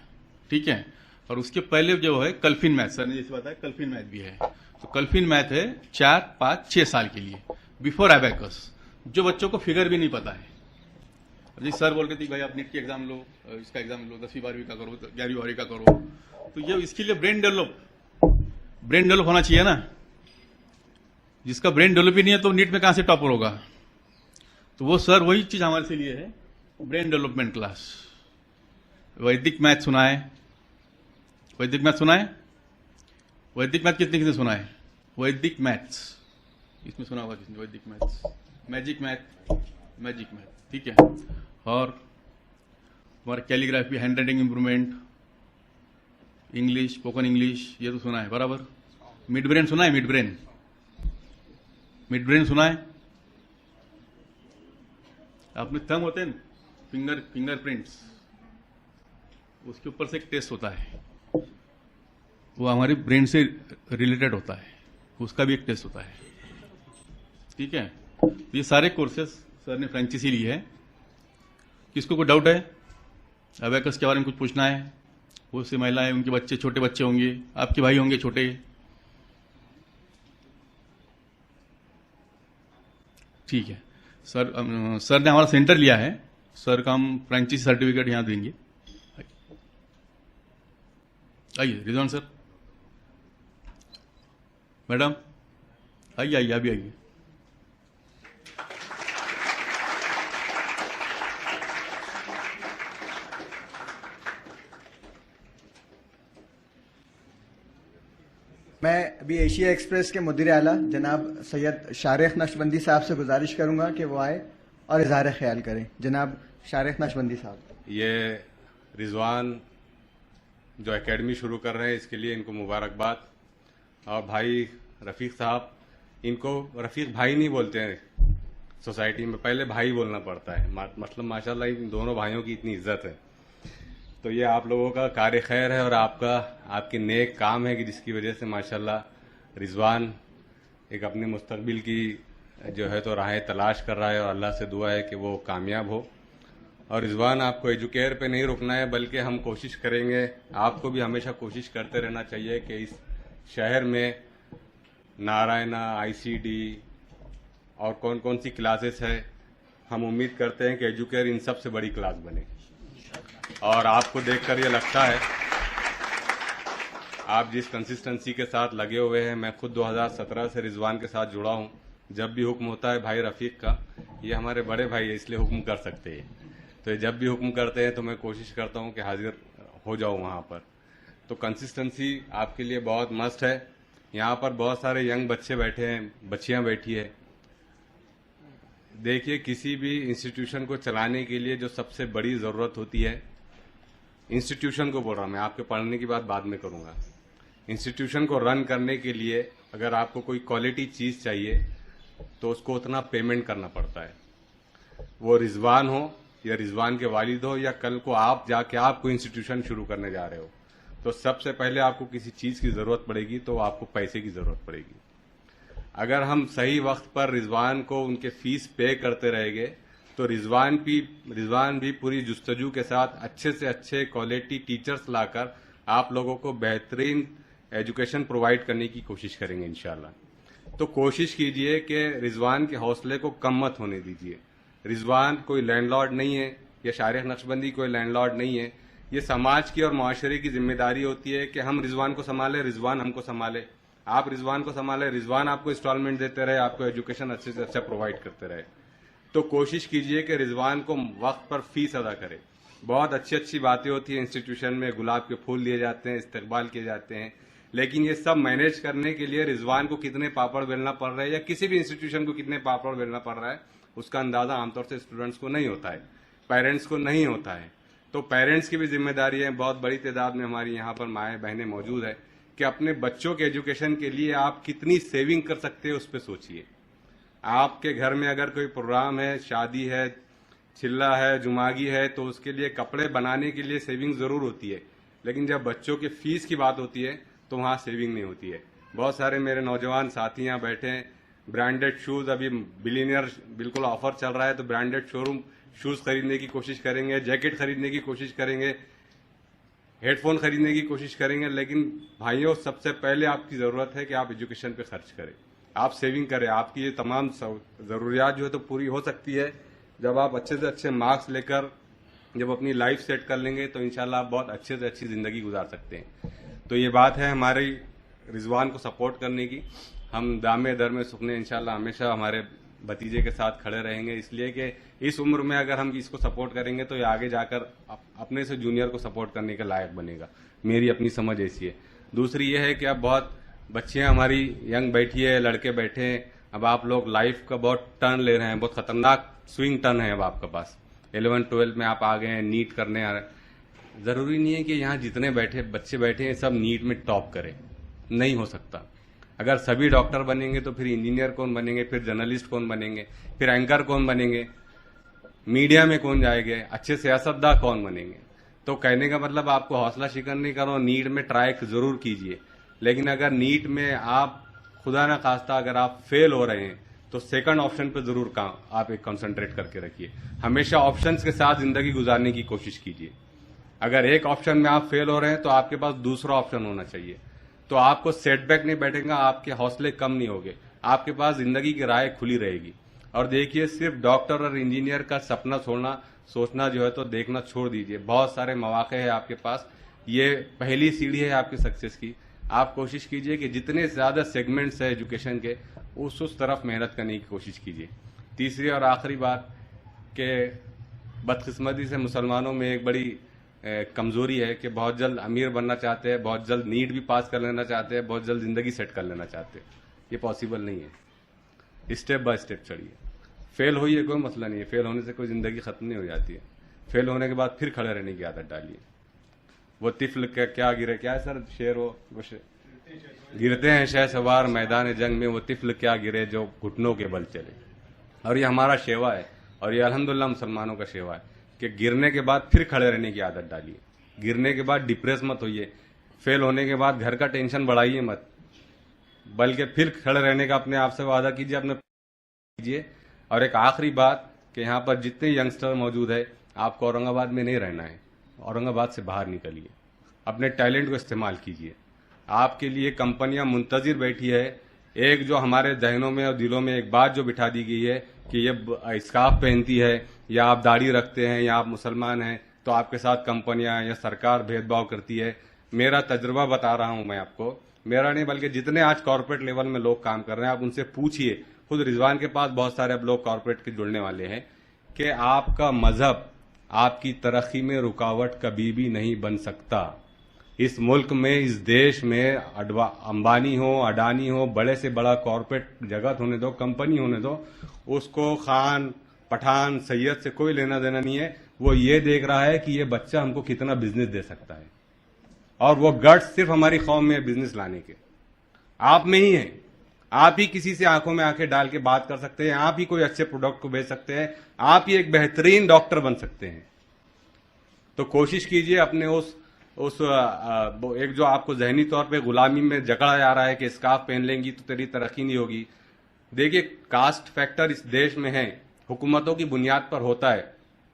Speaker 6: ठीक है, और उसके पहले जो है कल्फिन मैथ, सर ने जैसे बताया कल्फिन मैथ भी है। तो कल्फिन मैथ है 4, 5, 6 साल के लिए बिफोर अबेकस, जो बच्चों को फिगर भी नहीं पता है। जी सर बोल रहे थे भाई आप नीट की एग्जाम लो, इसका एग्जाम लो, 10वीं 12वीं का करो, 11वीं 12वीं का करो। तो ये इसके लिए ब्रेन डेवलप होना चाहिए ना। जिसका ब्रेन डेवलप ही नहीं है तो नीट में कहां से टॉपर होगा। तो वो सर वही चीज हमारे से लिए है, ब्रेन डेवलपमेंट क्लास। वैदिक मैथ सुना है, वैदिक मैथ सुना है, वैदिक मैथ कितने कितने सुना है, वैदिक मैथ्स इसमें सुना होगा किसने, वैदिक मैथ्स, मैजिक मैथ। ठीक है, और हमारा calligraphy, hand writing improvement, English, spoken English, ये तो सुना है बराबर। मिड ब्रेन सुना है, मिड ब्रेन सुना है आपने। थंब होते हैं फिंगरप्रिंट्स, उसके ऊपर से एक टेस्ट होता है, वो हमारे ब्रेन से रिलेटेड होता है, उसका भी एक टेस्ट होता है। ठीक है, ये सारे कोर्सेस सर ने फ्रेंचाइजी ली है। किसको कोई डाउट है अबेकस के बारे में, कुछ पूछना है? वो से महिलाएं, उनके बच्चे, छोटे बच्चे होंगे, आपके भाई होंगे छोटे। ठीक है सर, सर ने हमारा सेंटर लिया है, सर का हम फ्रेंचाइजी सर्टिफिकेट यहां देंगे। आइए रिजवान सर, मैडम आइए, अभी आइए।
Speaker 1: मैं अभी एशिया एक्सप्रेस के मुदीर आला जनाब सैयद शारिक नक्शबंदी साहब से गुजारिश करूंगा कि वो आए और इजहार ख्याल करें। जनाब शारिक नक्शबंदी साहब।
Speaker 7: ये रिजवान जो एकेडमी शुरू कर रहे हैं इसके लिए इनको मुबारकबाद। और भाई रफ़ीक साहब, इनको रफ़ीक भाई नहीं बोलते हैं सोसाइटी में, पहले भाई बोलना पड़ता है। मतलब माशाल्लाह इन दोनों भाइयों की इतनी इज्जत है। तो ये आप लोगों का कार्य खैर है और आपके नेक काम है कि जिसकी वजह से माशाल्लाह रिजवान एक अपने मुस्तकबिल की जो है तो राहें तलाश कर रहा है, और अल्लाह से दुआ है कि वो कामयाब हो। और रिजवान, आपको एजुकेयर पे नहीं रुकना है, बल्कि हम कोशिश करेंगे, आपको भी हमेशा कोशिश करते रहना चाहिए कि इस शहर में नारायणा, ICD और कौन कौन सी क्लासेस है, हम उम्मीद करते हैं कि एजुकेयर इन सबसे बड़ी क्लास बने। और आपको देखकर ये लगता है आप जिस कंसिस्टेंसी के साथ लगे हुए हैं, मैं खुद 2017 से रिजवान के साथ जुड़ा हूं। जब भी हुक्म होता है भाई रफ़ीक का, ये हमारे बड़े भाई है इसलिए हुक्म कर सकते हैं, तो जब भी हुक्म करते हैं तो मैं कोशिश करता हूं कि हाजिर हो जाऊं वहां पर। तो कंसिस्टेंसी आपके लिए बहुत मस्ट है। यहाँ पर बहुत सारे यंग बच्चे बैठे हैं, बच्चियां बैठी है। देखिए, किसी भी इंस्टीट्यूशन को चलाने के लिए जो सबसे बड़ी ज़रूरत होती है, इंस्टीट्यूशन को बोल रहा हूं मैं, आपके पढ़ने की बात बाद में करूंगा। इंस्टीट्यूशन को रन करने के लिए अगर आपको कोई क्वालिटी चीज़ चाहिए तो उसको उतना पेमेंट करना पड़ता है। वो रिजवान हो या रिजवान के वालिद हो या कल को आप जाके आपको इंस्टीट्यूशन शुरू करने जा रहे हो, तो सबसे पहले आपको किसी चीज़ की ज़रूरत पड़ेगी, तो आपको पैसे की ज़रूरत पड़ेगी। अगर हम सही वक्त पर रिजवान को उनके फीस पे करते रहेंगे तो रिजवान भी पूरी जुस्तजू के साथ अच्छे से अच्छे क्वालिटी टीचर्स लाकर आप लोगों को बेहतरीन एजुकेशन प्रोवाइड करने की कोशिश करेंगे इंशाल्लाह। तो कोशिश कीजिए कि रिजवान के हौसले को कम मत होने दीजिए। रिजवान कोई लैंडलॉर्ड नहीं है, या शारिक नक्शबंदी कोई लैंडलॉर्ड नहीं है। ये समाज की और माशरे की जिम्मेदारी होती है कि हम रिजवान को संभालें, रिजवान हमको संभाले। आप रिजवान को संभाले, रिजवान आपको इंस्टॉलमेंट देते रहे, आपको एजुकेशन अच्छे से अच्छा प्रोवाइड करते रहे। तो कोशिश कीजिए कि रिजवान को वक्त पर फीस अदा करे। बहुत अच्छी अच्छी बातें होती है इंस्टीट्यूशन में, गुलाब के फूल दिए जाते हैं, इस्तकबाल किए जाते हैं, लेकिन ये सब मैनेज करने के लिए रिजवान को कितने पापड़ बेलना पड़ रहा है या किसी भी इंस्टीट्यूशन को कितने पापड़ बेलना पड़ रहा है, उसका अंदाजा आमतौर से स्टूडेंट्स को नहीं होता है, पेरेंट्स को नहीं होता है। तो पेरेंट्स की भी जिम्मेदारी है, बहुत बड़ी तादाद में हमारी यहाँ पर माएँ बहनें मौजूद है, कि अपने बच्चों के एजुकेशन के लिए आप कितनी सेविंग कर सकते हैं उस पर सोचिए। आपके घर में अगर कोई प्रोग्राम है, शादी है, चिल्ला है, जुमागी है, तो उसके लिए कपड़े बनाने के लिए सेविंग जरूर होती है, लेकिन जब बच्चों के फीस की बात होती है तो वहाँ सेविंग नहीं होती है। बहुत सारे मेरे नौजवान साथी यहाँ बैठे हैं, ब्रांडेड शूज, अभी बिलियनियर बिल्कुल ऑफर चल रहा है तो ब्रांडेड शोरूम शूज खरीदने की कोशिश करेंगे, जैकेट खरीदने की कोशिश करेंगे, हेडफोन खरीदने की कोशिश करेंगे, लेकिन भाइयों सबसे पहले आपकी जरूरत है कि आप एजुकेशन पे खर्च करें, आप सेविंग करें। आपकी ये तमाम जरूरियात जो है तो पूरी हो सकती है जब आप अच्छे से अच्छे मार्क्स लेकर जब अपनी लाइफ सेट कर लेंगे, तो इंशाल्लाह आप बहुत अच्छे से अच्छी जिंदगी गुजार सकते हैं। तो ये बात है हमारी रिजवान को सपोर्ट करने की। हम दामे दर में सुखने इंशाल्लाह हमेशा हमारे भतीजे के साथ खड़े रहेंगे, इसलिए कि इस उम्र में अगर हम इसको सपोर्ट करेंगे तो ये आगे जाकर अपने से जूनियर को सपोर्ट करने के लायक बनेगा। मेरी अपनी समझ ऐसी है। दूसरी ये है कि अब बहुत बच्चियां हमारी यंग बैठी है, लड़के बैठे हैं, अब आप लोग लाइफ का बहुत टर्न ले रहे हैं, बहुत खतरनाक स्विंग टर्न है अब आपके पास। 11-12 में आप आ गए हैं, नीट करने आ रहे हैं। जरूरी नहीं है कि यहाँ जितने बच्चे बैठे हैं सब नीट में टॉप करें, नहीं हो सकता। अगर सभी डॉक्टर बनेंगे तो फिर इंजीनियर कौन बनेंगे, फिर जर्नलिस्ट कौन बनेंगे, फिर एंकर कौन बनेंगे, मीडिया में कौन जाएंगे, अच्छे सियासतदान कौन बनेंगे। तो कहने का मतलब आपको हौसला शिकन नहीं करो, नीट में ट्राई जरूर कीजिए, लेकिन अगर नीट में आप खुदा ना खास्ता अगर आप फेल हो रहे हैं तो सेकंड ऑप्शन पे जरूर आप एक कंसंट्रेट करके रखिए। हमेशा ऑप्शंस के साथ जिंदगी गुजारने की कोशिश कीजिए। अगर एक ऑप्शन में आप फेल हो रहे हैं तो आपके पास दूसरा ऑप्शन होना चाहिए, तो आपको सेटबैक नहीं बैठेगा, आपके हौसले कम नहीं होंगे, आपके पास जिंदगी की राह खुली रहेगी। और देखिए, सिर्फ डॉक्टर और इंजीनियर का सपना सोचना जो है तो देखना छोड़ दीजिए। बहुत सारे मौके हैं आपके पास, ये पहली सीढ़ी है आपकी सक्सेस की। आप कोशिश कीजिए कि जितने ज्यादा सेगमेंट्स है एजुकेशन के उस तरफ मेहनत करने की कोशिश कीजिए। तीसरी और आखिरी बात कि बदकिस्मती से मुसलमानों में एक बड़ी कमजोरी है कि बहुत जल्द अमीर बनना चाहते हैं, बहुत जल्द नीट भी पास कर लेना चाहते हैं, बहुत जल्द जिंदगी सेट कर लेना चाहते हैं। ये पॉसिबल नहीं है। स्टेप बाय स्टेप चढ़िए। फेल होइए, कोई मसला नहीं है, फेल होने से कोई जिंदगी खत्म नहीं हो जाती है। फेल होने के बाद फिर खड़े रहने की आदत डालिए। वो तिफल क्या गिरे, क्या है सर शेर, वो गिरते हैं शह सवार मैदान जंग में, वो तिफल क्या गिरे जो घुटनों के बल चले। और ये हमारा शेवा है, और ये अल्हम्दुलिल्लाह मुसलमानों का शेवा है कि गिरने के बाद फिर खड़े रहने की आदत डालिए। गिरने के बाद डिप्रेस मत होइए, फेल होने के बाद घर का टेंशन बढ़ाइए मत, बल्कि फिर खड़े रहने का अपने आप से वादा कीजिए, अपने कीजिए। और एक आखिरी बात कि यहाँ पर जितने यंगस्टर मौजूद है, आपको औरंगाबाद में नहीं रहना है, औरंगाबाद से बाहर निकलिए, अपने टैलेंट को इस्तेमाल कीजिए। आपके लिए कंपनियां मुंतजिर बैठी है। एक जो हमारे जहनों में और दिलों में एक बात जो बिठा दी गई है कि ये स्कार्फ पहनती है या आप दाढ़ी रखते हैं या आप मुसलमान हैं तो आपके साथ कंपनियां या सरकार भेदभाव करती है। मेरा तजुर्बा बता रहा हूं मैं आपको, मेरा नहीं बल्कि जितने आज कॉर्पोरेट लेवल में लोग काम कर रहे हैं, आप उनसे पूछिए, खुद रिजवान के पास बहुत सारे अब लोग कॉर्पोरेट के जुड़ने वाले हैं, कि आपका मजहब आपकी तरक्की में रुकावट कभी भी नहीं बन सकता। इस मुल्क में, इस देश में अंबानी हो, अडानी हो, बड़े से बड़ा कॉर्पोरेट जगत होने दो, कंपनी होने दो, उसको खान, पठान, सैयद से कोई लेना देना नहीं है। वो ये देख रहा है कि ये बच्चा हमको कितना बिजनेस दे सकता है, और वो गट्स सिर्फ हमारी कौम में बिजनेस लाने के आप में ही है। आप ही किसी से आंखों में आंखें डाल के बात कर सकते हैं, आप ही कोई अच्छे प्रोडक्ट को बेच सकते हैं, आप ही एक बेहतरीन डॉक्टर बन सकते हैं। तो कोशिश कीजिए अपने उस एक जो आपको जहनी तौर पे गुलामी में जकड़ा जा रहा है कि स्कार्फ पहन लेंगी तो तेरी तरक्की नहीं होगी। देखिए, कास्ट फैक्टर इस देश में है, हुकूमतों की बुनियाद पर होता है,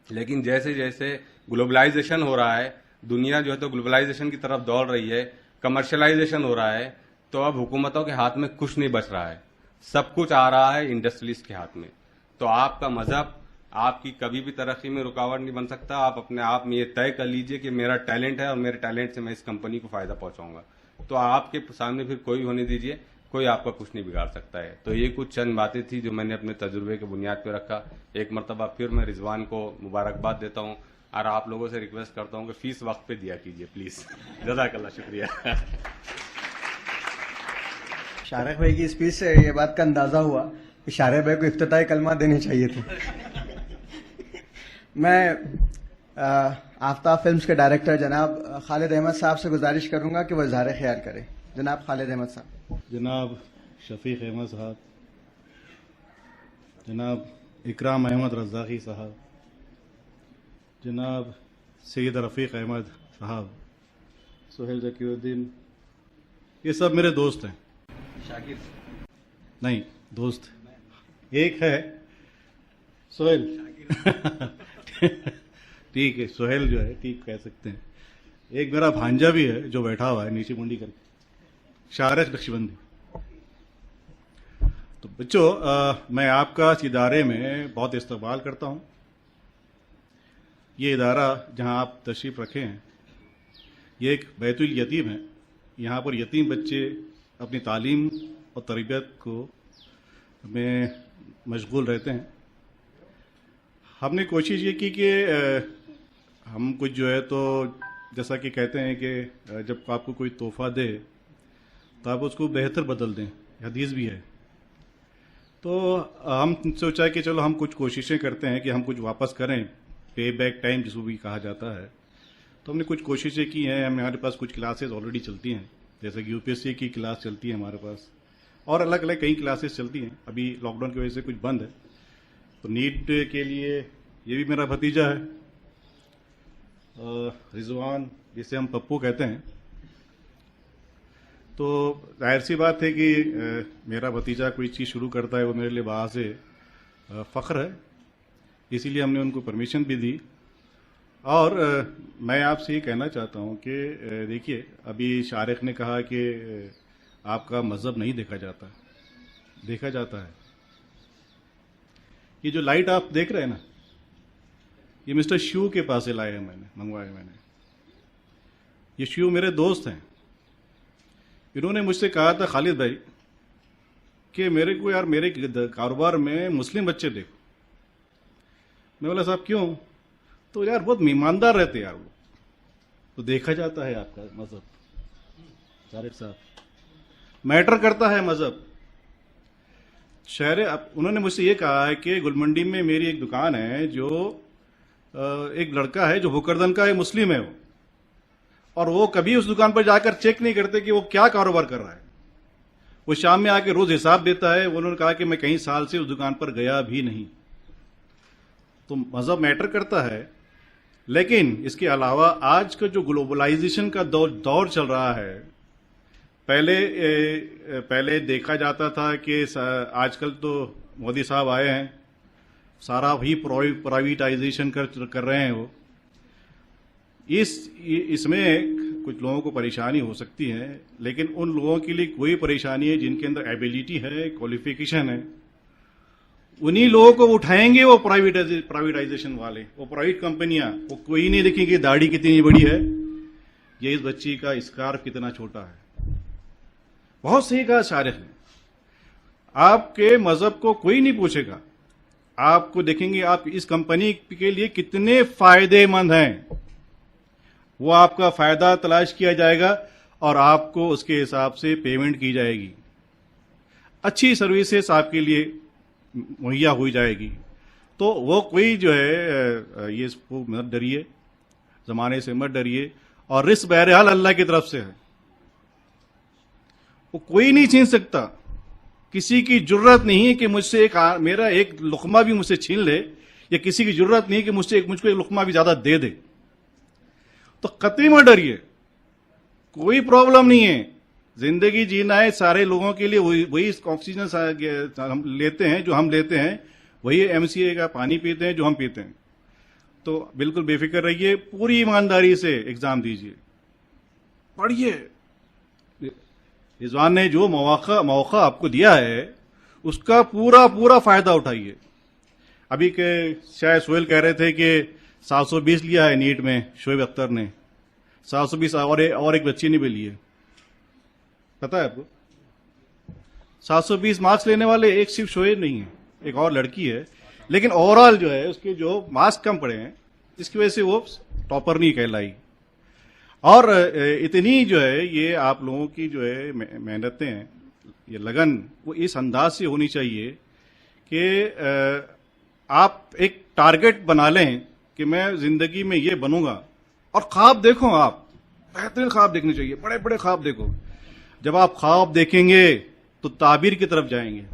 Speaker 7: लेकिन जैसे जैसे ग्लोबलाइजेशन हो रहा है, दुनिया जो है तो ग्लोबलाइजेशन की तरफ दौड़ रही है, कमर्शलाइजेशन हो रहा है, तो अब हुकूमतों के हाथ में कुछ नहीं बच रहा है, सब कुछ आ रहा है इंडस्ट्रियलिस्ट के हाथ में। तो आपका मजहब आपकी कभी भी तरक्की में रुकावट नहीं बन सकता। आप अपने आप में ये तय कर लीजिए कि मेरा टैलेंट है और मेरे टैलेंट से मैं इस कंपनी को फायदा पहुंचाऊंगा। तो आपके सामने फिर कोई होने दीजिए, कोई आपका कुछ नहीं बिगाड़ सकता है। तो ये कुछ चंद बातें थी जो मैंने अपने तजुर्बे के बुनियाद पर रखा। एक मरतबा फिर मैं रिजवान को मुबारकबाद देता हूँ और आप लोगों से रिक्वेस्ट करता हूँ कि फीस वक्त पे दिया कीजिए प्लीज। जज़ाकल्लाह, शुक्रिया।
Speaker 1: शारिक भाई की स्पीच से ये बात का अंदाजा हुआ कि शारिक भाई को इफ्तिताही कलमा देने चाहिए थे। मैं आफ्ताब फिल्म्स के डायरेक्टर जनाब खालिद अहमद साहब से गुजारिश करूंगा कि वो इजहार ख्याल करें। जनाब खालिद अहमद साहब।
Speaker 8: जनाब शफीक अहमद साहब, जनाब इकराम अहमद रज़ाक़ी साहब, जनाब सैयद रफ़ीक अहमद साहब, सोहेल ज़कीरुद्दीन, ये सब मेरे दोस्त हैं।
Speaker 7: शाकिर
Speaker 8: नहीं, दोस्त एक है सोहेल। ठीक है, सोहेल जो है ठीक कह सकते हैं। एक मेरा भांजा भी है जो बैठा हुआ है नीचे मुंडी करके, शारिक नक्शबंदी। तो बच्चों, मैं आपका इस इदारे में बहुत इस्तकबाल करता हूँ। ये इदारा जहाँ आप तशरीफ़ रखे हैं, ये एक बैतुल यतीम है। यहाँ पर यतीम बच्चे अपनी तालीम और तरबियत को में मशगूल रहते हैं। हमने कोशिश ये की कि हम कुछ जो है तो जैसा कि कहते हैं कि जब आपको कोई तोहफा दे तो आप उसको बेहतर बदल दें, हदीस भी है। तो हम सोचा कि चलो हम कुछ कोशिशें करते हैं कि हम कुछ वापस करें, पे बैक टाइम जिसको भी कहा जाता है। तो हमने कुछ कोशिशें की हैं। हमारे पास कुछ क्लासेस ऑलरेडी चलती हैं, जैसे कि यूपीएससी की क्लास चलती है हमारे पास, और अलग अलग कई क्लासेस चलती हैं। अभी लॉकडाउन की वजह से कुछ बंद है। तो नीट के लिए ये भी मेरा भतीजा है रिजवान, जिसे हम पप्पू कहते हैं। तो जाहिर सी बात है कि मेरा भतीजा कोई चीज़ शुरू करता है, वो मेरे लिए बाहर से फ़ख्र है। इसीलिए हमने उनको परमिशन भी दी। और मैं आपसे ये कहना चाहता हूँ कि देखिए, अभी शारिक ने कहा कि आपका मज़हब नहीं देखा जाता, देखा जाता है। ये जो लाइट आप देख रहे हैं ना, ये मिस्टर शू के पास से लाए हैं, मैंने मंगवाए। ये शू मेरे दोस्त हैं। इन्होंने मुझसे कहा था, खालिद भाई, कि मेरे को यार मेरे कारोबार में मुस्लिम बच्चे देखो। मैं बोला साहब क्यों? तो यार बहुत ईमानदार रहते यार वो। तो देखा जाता है आपका मजहब, शारिक साहब, मैटर करता है मजहब। उन्होंने मुझसे ये कहा है कि गुलमंडी में मेरी एक दुकान है, जो एक लड़का है जो भुकरदन का है, मुस्लिम है वो, और वो कभी उस दुकान पर जाकर चेक नहीं करते कि वो क्या कारोबार कर रहा है। वो शाम में आके रोज हिसाब देता है। उन्होंने कहा कि मैं कई साल से उस दुकान पर गया भी नहीं। तो मजहब मैटर करता है। लेकिन इसके अलावा आज का जो ग्लोबलाइजेशन का दौर चल रहा है, पहले देखा जाता था कि आजकल तो मोदी साहब आए हैं, सारा ही प्राइवेटाइजेशन कर रहे हैं वो। इसमें कुछ लोगों को परेशानी हो सकती है, लेकिन उन लोगों के लिए कोई परेशानी है जिनके अंदर एबिलिटी है, क्वालिफिकेशन है, उन्हीं लोगों को उठाएंगे वो प्राइवेटाइजेशन वाले, वो प्राइवेट कंपनियां। वो कोई नहीं देखेंगे दाढ़ी कितनी बड़ी है, ये इस बच्ची का स्कार्फ कितना छोटा है। बहुत सही कहा शारिक ने। आपके मजहब को कोई नहीं पूछेगा, आपको देखेंगे आप इस कंपनी के लिए कितने फायदेमंद हैं, वो आपका फायदा तलाश किया जाएगा और आपको उसके हिसाब से पेमेंट की जाएगी। अच्छी सर्विसेज आपके लिए मुहैया हो जाएगी। तो वो कोई जो है ये मत डरिए, जमाने से मत डरिए, और रिस्क बहरहाल अल्लाह की तरफ से है, वो कोई नहीं छीन सकता। किसी की जरूरत नहीं है कि मुझसे मेरा एक लुकमा भी मुझसे छीन ले, या किसी की जरूरत नहीं है कि मुझको एक लुकमा भी ज्यादा दे दे। तो कतई मत डरिए, कोई प्रॉब्लम नहीं है। जिंदगी जीना है सारे लोगों के लिए, वही ऑक्सीजन हम लेते हैं जो हम लेते हैं, वही एमसीए का पानी पीते हैं जो हम पीते हैं। तो बिल्कुल बेफिक्र रहिए, पूरी ईमानदारी से एग्जाम दीजिए, पढ़िए। रिजवान ने जो मौका आपको दिया है उसका पूरा फायदा उठाइए। अभी के शायद सोहेल कह रहे थे कि 720 लिया है नीट में, शोएब अख्तर ने 720, और एक बच्ची ने भी लिए। पता है आपको? 720 मार्क्स लेने वाले एक सिर्फ शोएब नहीं है, एक और लड़की है, लेकिन ओवरऑल जो है उसके जो मार्क्स कम पड़े हैं इसकी वजह से वो टॉपर नहीं कहलाई। और इतनी जो है ये आप लोगों की जो है मेहनतें हैं, ये लगन, वो इस अंदाज से होनी चाहिए कि आप एक टारगेट बना लें कि मैं जिंदगी में ये बनूंगा, और ख्वाब देखो, आप बेहतरीन ख्वाब देखने चाहिए, बड़े बड़े ख्वाब देखो। जब आप ख्वाब देखेंगे तो ताबीर की तरफ जाएंगे।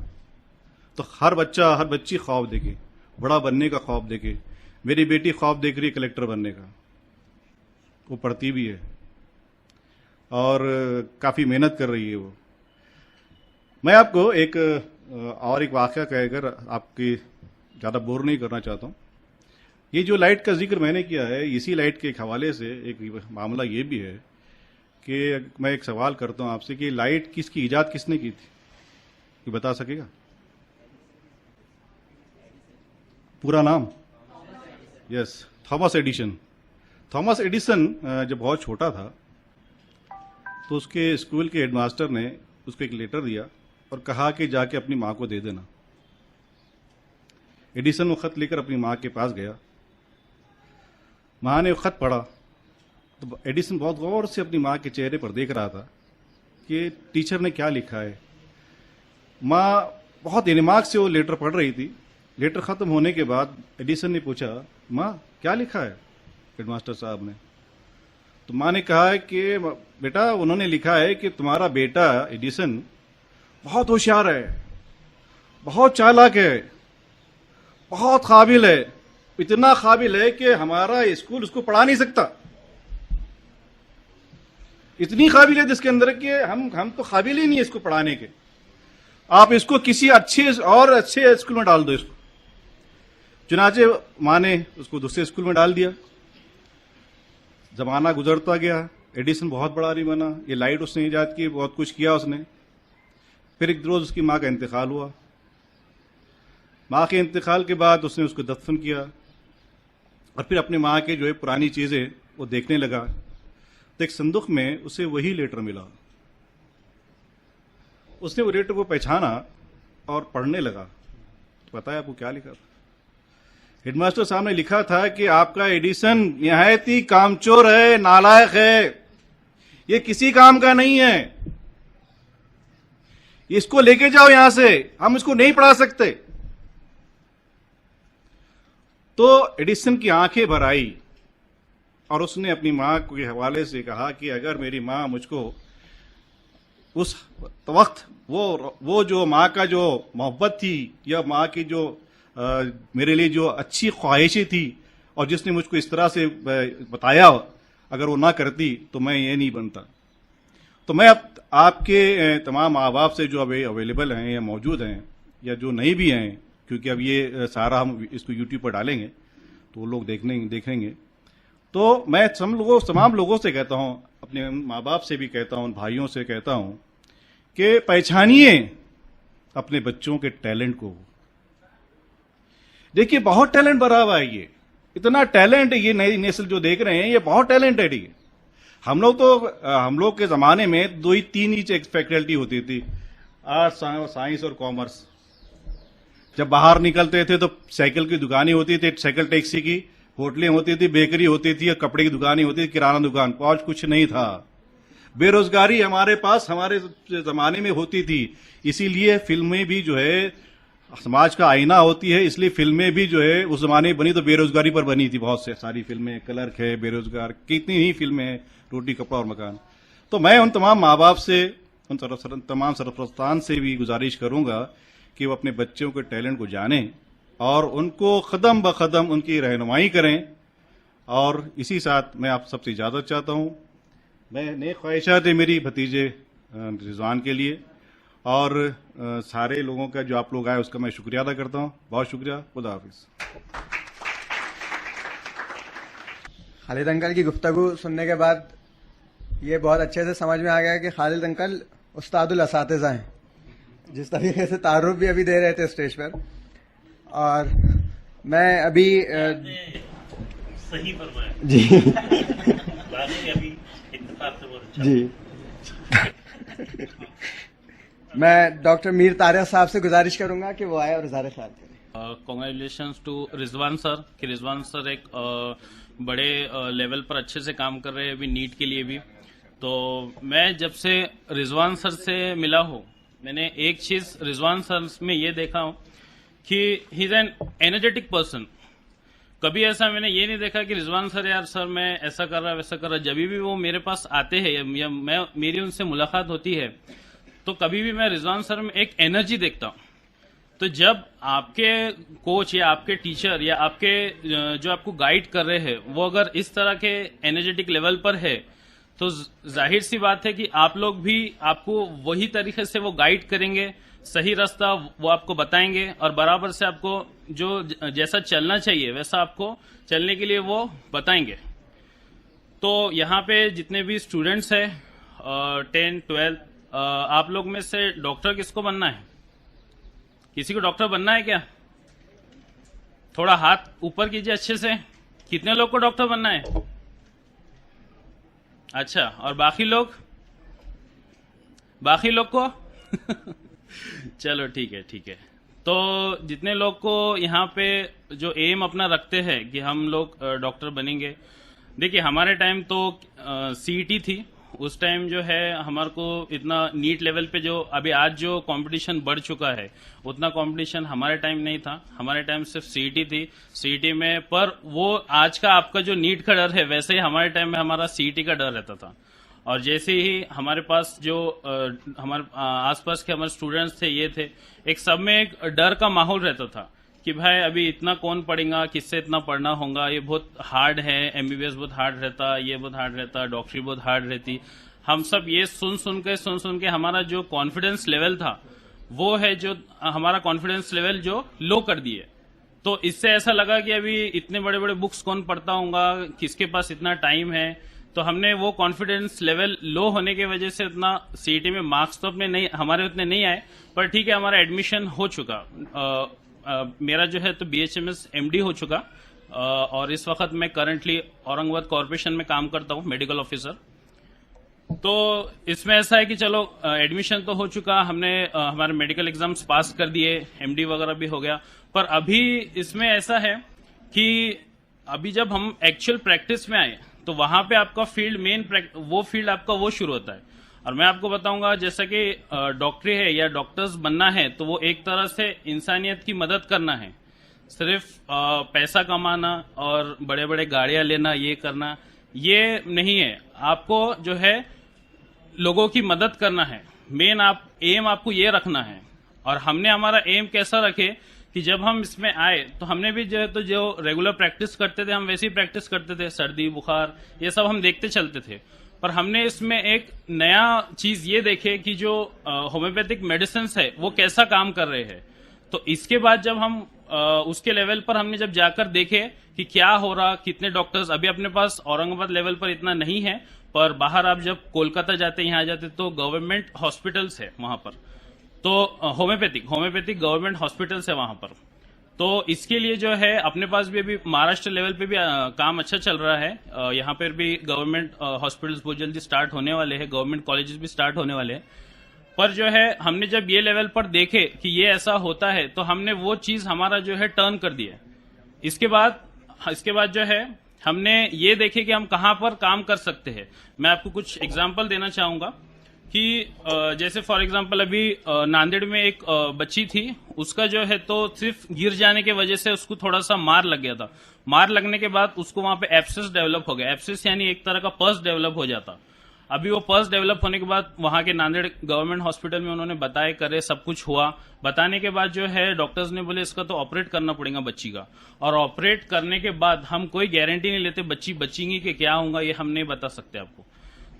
Speaker 8: तो हर बच्चा हर बच्ची ख्वाब देखे, बड़ा बनने का ख्वाब देखे। मेरी बेटी ख्वाब देख रही है कलेक्टर बनने का, वो पढ़ती भी है और काफी मेहनत कर रही है वो। मैं आपको एक वाक़या कहकर आपकी ज्यादा बोर नहीं करना चाहता हूं। ये जो लाइट का जिक्र मैंने किया है, इसी लाइट के हवाले से एक मामला ये भी है कि मैं एक सवाल करता हूं आपसे कि लाइट किसकी इजाद किसने की थी, ये बता सकेगा? पूरा नाम? Yes, Thomas Edison. Thomas Edison जब बहुत छोटा था तो उसके स्कूल के हेडमास्टर ने उसको एक लेटर दिया और कहा कि जाके अपनी मां को दे देना। एडिसन वो खत लेकर अपनी मां के पास गया। मां ने वो खत पढ़ा तो एडिसन बहुत गौर से अपनी मां के चेहरे पर देख रहा था कि टीचर ने क्या लिखा है। मां बहुत दिमाग से वो लेटर पढ़ रही थी। लेटर खत्म होने के बाद एडिसन ने पूछा, मां क्या लिखा है हेडमास्टर साहब ने? तो मां ने कहा है कि बेटा उन्होंने लिखा है कि तुम्हारा बेटा एडिसन बहुत होशियार है, बहुत चालाक है, बहुत काबिल है, इतना काबिल है कि हमारा स्कूल उसको पढ़ा नहीं सकता। इतनी काबिलियत इसके अंदर कि हम तो काबिल ही नहीं है इसको पढ़ाने के। आप इसको किसी अच्छे स्कूल में डाल दो इसको। चुनाचे मां ने उसको दूसरे स्कूल में डाल दिया। जमाना गुजरता गया, एडिसन बहुत बड़ा नहीं बना। ये लाइट उसने ईजाद की, बहुत कुछ किया उसने। फिर एक रोज उसकी मां का इंतकाल हुआ। मां के इंतकाल के बाद उसने उसको दफन किया और फिर अपनी मां के जो है पुरानी चीजें वो देखने लगा तो एक संदूक में उसे वही लेटर मिला। उसने वो लेटर को पहचाना और पढ़ने लगा। तो पता है आपको क्या लिखा था? हेडमास्टर साहब ने लिखा था कि आपका एडिसन निहायत ही कामचोर है, नालायक है, ये किसी काम का नहीं है, इसको लेके जाओ यहां से, हम इसको नहीं पढ़ा सकते। तो एडिसन की आंखें भर आई और उसने अपनी मां के हवाले से कहा कि अगर मेरी मां मुझको उस वक्त वो जो मां का जो मोहब्बत थी या मां की जो मेरे लिए जो अच्छी ख्वाहिशें थी और जिसने मुझको इस तरह से बताया, अगर वो ना करती तो मैं ये नहीं बनता। तो मैं अब आपके तमाम माँ बाप से जो अभी अवेलेबल हैं या मौजूद हैं या जो नहीं भी हैं, क्योंकि अब ये सारा हम इसको यूट्यूब पर डालेंगे तो वो लोग देखेंगे, तो मैं तमाम लोगों से कहता हूँ, अपने माँ बाप से भी कहता हूँ, भाइयों से कहता हूँ कि पहचानिए अपने बच्चों के टैलेंट को। देखिए बहुत टैलेंट भरा हुआ है, ये इतना टैलेंट, ये नई नस्ल जो देख रहे हैं ये बहुत टैलेंटेड है। हम लोग के जमाने में 2 ही 3 ही फैकल्टी होती थी, आर्ट्स, साइंस और कॉमर्स। जब बाहर निकलते थे तो साइकिल की दुकानें होती थी, साइकिल टैक्सी की, होटलें होती थी, बेकरी होती थी, कपड़े की दुकानें होती थी, किराना दुकान, और कुछ नहीं था। बेरोजगारी हमारे पास हमारे जमाने में होती थी। इसीलिए फिल्में भी जो है समाज का आईना होती है, इसलिए फिल्में भी जो है उस जमाने में बनी तो बेरोजगारी पर बनी थी। बहुत से सारी फिल्में, क्लर्क है, बेरोजगार, कितनी ही फिल्में हैं, रोटी कपड़ा और मकान। तो मैं उन तमाम माँ बाप से, उन तमाम सरपरस्तान से भी गुजारिश करूंगा कि वो अपने बच्चों के टैलेंट को जानें और उनको कदम ब कदम उनकी रहनुमाई करें। और इसी साथ मैं आप सबसे इजाजत चाहता हूं। मैं नेक ख्वाहिशात है मेरी भतीजे रिजवान के लिए, और सारे लोगों का जो आप लोग आए उसका मैं शुक्रिया अदा करता हूं। बहुत शुक्रिया। खुदा हाफिज।
Speaker 1: खालिद अंकल की गुफ्तगू सुनने के बाद ये बहुत अच्छे से समझ में आ गया कि खालिद अंकल उस्तादुल असातिज़ा हैं, जिस तरीके से तारुफ भी अभी दे रहे थे स्टेज पर। और मैं अभी
Speaker 9: सही फरमाया
Speaker 1: जी
Speaker 9: अभी इत्तेफाक से बहुत अच्छा।
Speaker 1: जी मैं डॉक्टर मीर तारिया साहब से गुजारिश करूंगा कि वो आए और इज़हार ख्याल करें।
Speaker 4: कॉन्ग्रेचुलेशंस टू रिजवान सर कि रिजवान सर एक बड़े लेवल पर अच्छे से काम कर रहे हैं अभी नीट के लिए भी। तो मैं जब से रिजवान सर से मिला हूँ, मैंने एक चीज रिजवान सर में ये देखा हूँ कि he is an energetic person. कभी ऐसा मैंने ये नहीं देखा कि रिजवान सर यार सर मैं ऐसा कर रहा वैसा कर रहा। जब भी वो मेरे पास आते हैं या मेरी उनसे मुलाकात होती है तो कभी भी मैं रिजवान सर में एक एनर्जी देखता हूँ। तो जब आपके कोच या आपके टीचर या आपके जो आपको गाइड कर रहे हैं वो अगर इस तरह के एनर्जेटिक लेवल पर है तो जाहिर सी बात है कि आप लोग भी आपको वही तरीके से वो गाइड करेंगे, सही रास्ता वो आपको बताएंगे और बराबर से आपको जो जैसा चलना चाहिए वैसा आपको चलने के लिए वो बताएंगे। तो यहाँ पे जितने भी स्टूडेंट्स हैं 10, 12 आप लोग में से डॉक्टर किसको बनना है? किसी को डॉक्टर बनना है क्या? थोड़ा हाथ ऊपर कीजिए अच्छे से। कितने लोग को डॉक्टर बनना है? अच्छा, और बाकी लोग को चलो ठीक है। तो जितने लोग को यहाँ पे जो एम अपना रखते हैं कि हम लोग डॉक्टर बनेंगे, देखिए हमारे टाइम तो सीईटी थी। उस टाइम जो है हमारे को इतना नीट लेवल पे जो अभी आज जो कंपटीशन बढ़ चुका है उतना कंपटीशन हमारे टाइम नहीं था। हमारे टाइम सिर्फ सीईटी थी। सीईटी में पर वो आज का आपका जो नीट का डर है वैसे ही हमारे टाइम में हमारा सीईटी का डर रहता था। और जैसे ही हमारे पास जो हमारे आसपास के हमारे स्टूडेंट्स थे ये थे, एक सब में एक डर का माहौल रहता था कि भाई अभी इतना कौन पढ़ेगा, किससे इतना पढ़ना होगा, ये बहुत हार्ड है, एमबीबीएस बहुत हार्ड रहता, ये बहुत हार्ड रहता, डॉक्टरी बहुत हार्ड रहती। हम सब ये सुन के हमारा जो कॉन्फिडेंस लेवल था वो है जो हमारा कॉन्फिडेंस लेवल जो लो कर दिए। तो इससे ऐसा लगा कि अभी इतने बड़े बड़े बुक्स कौन पढ़ता होगा, किसके पास इतना टाइम है। तो हमने वो कॉन्फिडेंस लेवल लो होने की वजह से उतना सीईटी में मार्क्स तो अपने हमारे उतने नहीं आए, पर ठीक है हमारा एडमिशन हो चुका। मेरा जो है तो BHMS MD हो चुका और इस वक्त मैं करंटली औरंगाबाद कॉर्पोरेशन में काम करता हूँ मेडिकल ऑफिसर। तो इसमें ऐसा है कि चलो एडमिशन तो हो चुका, हमने हमारे मेडिकल एग्जाम्स पास कर दिए, MD वगैरह भी हो गया। पर अभी इसमें ऐसा है कि अभी जब हम एक्चुअल प्रैक्टिस में आए तो वहां पे आपका फील्ड वो फील्ड आपका वो शुरू होता है। और मैं आपको बताऊंगा जैसा कि डॉक्टरी है या डॉक्टर्स बनना है तो वो एक तरह से इंसानियत की मदद करना है। सिर्फ पैसा कमाना और बड़े बड़े गाड़ियां लेना ये करना ये नहीं है। आपको जो है लोगों की मदद करना है। मेन एम आपको ये रखना है। और हमने हमारा एम कैसा रखे कि जब हम इसमें आए तो हमने भी जो रेगुलर प्रैक्टिस करते थे हम वैसी प्रैक्टिस करते थे। सर्दी बुखार ये सब हम देखते चलते थे। पर हमने इसमें एक नया चीज ये देखे कि जो होम्योपैथिक मेडिसिन है वो कैसा काम कर रहे हैं। तो इसके बाद जब हम उसके लेवल पर हमने जब जाकर देखे कि क्या हो रहा, कितने डॉक्टर्स अभी अपने पास औरंगाबाद लेवल पर इतना नहीं है, पर बाहर आप जब कोलकाता जाते यहाँ जाते तो गवर्नमेंट हॉस्पिटल्स है वहां पर। तो होम्योपैथिक गवर्नमेंट हॉस्पिटल्स है वहां पर। तो इसके लिए जो है अपने पास भी अभी महाराष्ट्र लेवल पे भी काम अच्छा चल रहा है। यहाँ पर भी गवर्नमेंट हॉस्पिटल्स बहुत जल्दी स्टार्ट होने वाले हैं, गवर्नमेंट कॉलेजेस भी स्टार्ट होने वाले हैं। पर जो है हमने जब ये लेवल पर देखे कि ये ऐसा होता है तो हमने वो चीज हमारा जो है टर्न कर दिया। इसके बाद जो है हमने ये देखे कि हम कहाँ पर काम कर सकते हैं। मैं आपको कुछ एग्जाम्पल देना चाहूंगा कि जैसे फॉर एग्जांपल अभी नांदेड़ में एक बच्ची थी, उसका जो है तो सिर्फ गिर जाने की वजह से उसको थोड़ा सा मार लग गया था। मार लगने के बाद उसको वहां पे एब्सेस डेवलप हो गया। एब्सेस यानी एक तरह का पर्स डेवलप हो जाता। अभी वो पर्स डेवलप होने के बाद वहां के नांदेड़ गवर्नमेंट हॉस्पिटल में उन्होंने बताए करे, सब कुछ हुआ। बताने के बाद जो है डॉक्टर्स ने बोले इसका तो ऑपरेट करना पड़ेगा बच्ची का। और ऑपरेट करने के बाद हम कोई गारंटी नहीं लेते बच्ची बचेंगी कि क्या होगा, ये हम नहीं बता सकते आपको।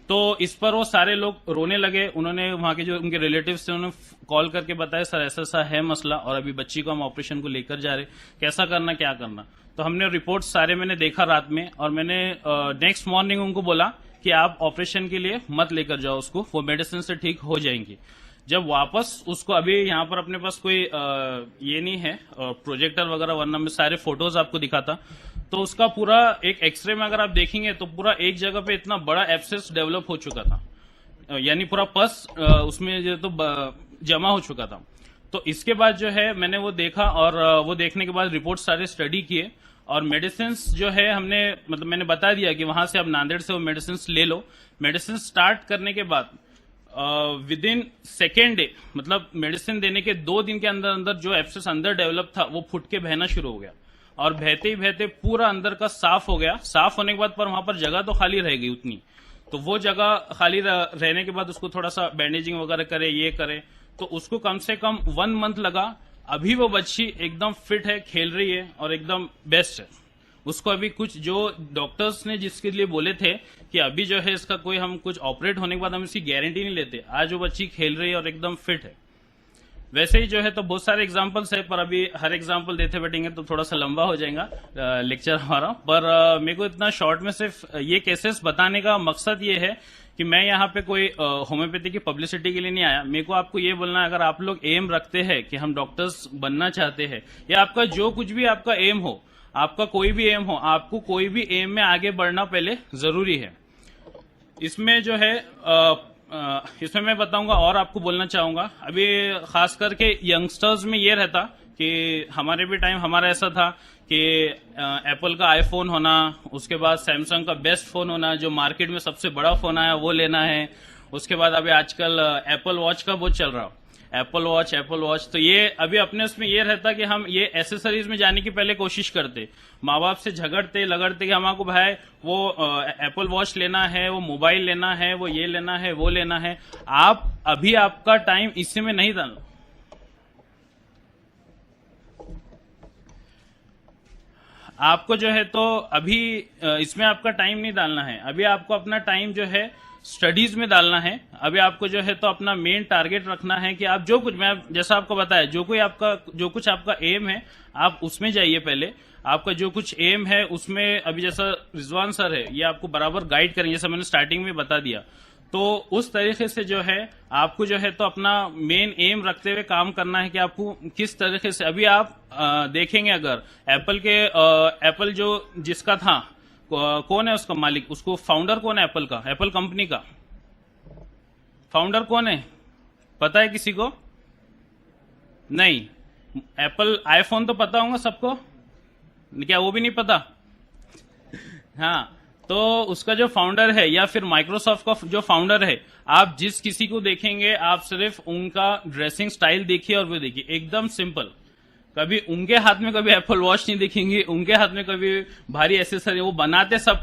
Speaker 4: तो इस पर वो सारे लोग रोने लगे। उन्होंने वहां के जो उनके रिलेटिव्स थे उन्होंने कॉल करके बताया सर ऐसा ऐसा है मसला और अभी बच्ची को हम ऑपरेशन को लेकर जा रहे, कैसा करना क्या करना। तो हमने रिपोर्ट सारे मैंने देखा रात में और मैंने नेक्स्ट मॉर्निंग उनको बोला कि आप ऑपरेशन के लिए मत लेकर जाओ उसको, वो मेडिसिन से ठीक हो जाएंगी। जब वापस उसको अभी यहाँ पर अपने पास कोई ये नहीं है प्रोजेक्टर वगैरह, वरना मैं सारे फोटोज आपको दिखाता। तो उसका पूरा एक एक्सरे में अगर आप देखेंगे तो पूरा एक जगह पे इतना बड़ा एब्सेस डेवलप हो चुका था।
Speaker 5: यानी पूरा पस उसमें जो तो जमा हो चुका था। तो इसके बाद जो है मैंने वो देखा और वो देखने के बाद रिपोर्ट सारे स्टडी किए और मेडिसिन जो है हमने मतलब मैंने बता दिया कि वहां से अब नांदेड़ से वो मेडिसिन ले लो। मेडिसिन स्टार्ट करने के बाद विद इन सेकेंड डे मतलब मेडिसिन देने के 2 दिन के अंदर अंदर जो एब्सेस अंदर डेवलप था वो फुट के बहना शुरू हो गया और बहते ही बहते पूरा अंदर का साफ हो गया। साफ होने के बाद पर वहां पर जगह तो खाली रह गई उतनी, तो वो जगह खाली रहने के बाद उसको थोड़ा सा बैंडेजिंग वगैरह करे, ये करे, तो उसको कम से कम 1 मंथ लगा। अभी वो बच्ची एकदम फिट है, खेल रही है और एकदम बेस्ट है। उसको अभी कुछ जो डॉक्टर्स ने जिसके लिए बोले थे कि अभी जो है इसका कोई हम कुछ ऑपरेट होने के बाद हम इसकी गारंटी नहीं लेते, आज वो बच्ची खेल रही है और एकदम फिट है। वैसे ही जो है तो बहुत सारे एग्जाम्पल्स है, पर अभी हर एग्जाम्पल देते बैठेंगे तो थोड़ा सा लंबा हो जाएगा लेक्चर हमारा। पर मेरे को इतना शॉर्ट में सिर्फ ये केसेस बताने का मकसद ये है कि मैं यहाँ पे कोई होम्योपैथी की पब्लिसिटी के लिए नहीं आया। मेरे को आपको ये बोलना है, अगर आप लोग एम रखते हैं कि हम डॉक्टर्स बनना चाहते हैं या आपका जो कुछ भी आपका एम हो, आपका कोई भी एम हो, आपको कोई भी एम में आगे बढ़ना पहले जरूरी है। इसमें जो है इसमें मैं बताऊंगा और आपको बोलना चाहूंगा, अभी खास करके यंगस्टर्स में ये रहता कि हमारे भी टाइम हमारा ऐसा था कि एप्पल का आईफोन होना, उसके बाद सैमसंग का बेस्ट फोन होना, जो मार्केट में सबसे बड़ा फोन आया वो लेना है। उसके बाद अभी आजकल एप्पल वॉच का बहुत चल रहा, एप्पल वॉच। तो ये अभी अपने उसमें ये रहता कि हम ये एसेसरीज में जाने की पहले कोशिश करते, माँ बाप से झगड़ते लगड़ते कि हमारे भाई वो एप्पल वॉच लेना है, वो मोबाइल लेना है, वो ये लेना है, वो लेना है। आप अभी आपका टाइम इससे में नहीं डालना, आपको जो है तो अभी इसमें आपका टाइम नहीं डालना है। अभी आपको अपना टाइम जो है स्टडीज में डालना है। अभी आपको जो है तो अपना मेन टारगेट रखना है कि आप जो कुछ, मैं जैसा आपको बताया, जो कुछ आपका एम है आप उसमें जाइए। पहले आपका जो कुछ एम है उसमें, अभी जैसा रिजवान सर है ये आपको बराबर गाइड करेंगे, जैसा मैंने स्टार्टिंग में बता दिया। तो उस तरीके से जो है आपको जो है तो अपना मेन एम रखते हुए काम करना है कि आपको किस तरीके से। अभी आप देखेंगे अगर एप्पल जो जिसका था, कौन है उसका मालिक, उसको फाउंडर कौन है एप्पल का, एप्पल कंपनी का फाउंडर कौन है, पता है किसी को? नहीं। एप्पल आईफोन तो पता होगा सबको, क्या वो भी नहीं पता? हाँ, तो उसका जो फाउंडर है या फिर माइक्रोसॉफ्ट का जो फाउंडर है, आप जिस किसी को देखेंगे आप सिर्फ उनका ड्रेसिंग स्टाइल देखिए और वो देखिए, एकदम सिंपल। कभी उनके हाथ में कभी एप्पल वॉच नहीं दिखेंगे, उनके हाथ में कभी भारी एसेसरी, वो बनाते सब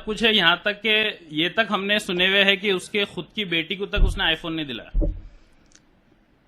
Speaker 5: कुछ है। यहाँ तक के ये तक हमने सुने हुए है कि उसके खुद की बेटी को तक उसने आईफोन नहीं दिलाया,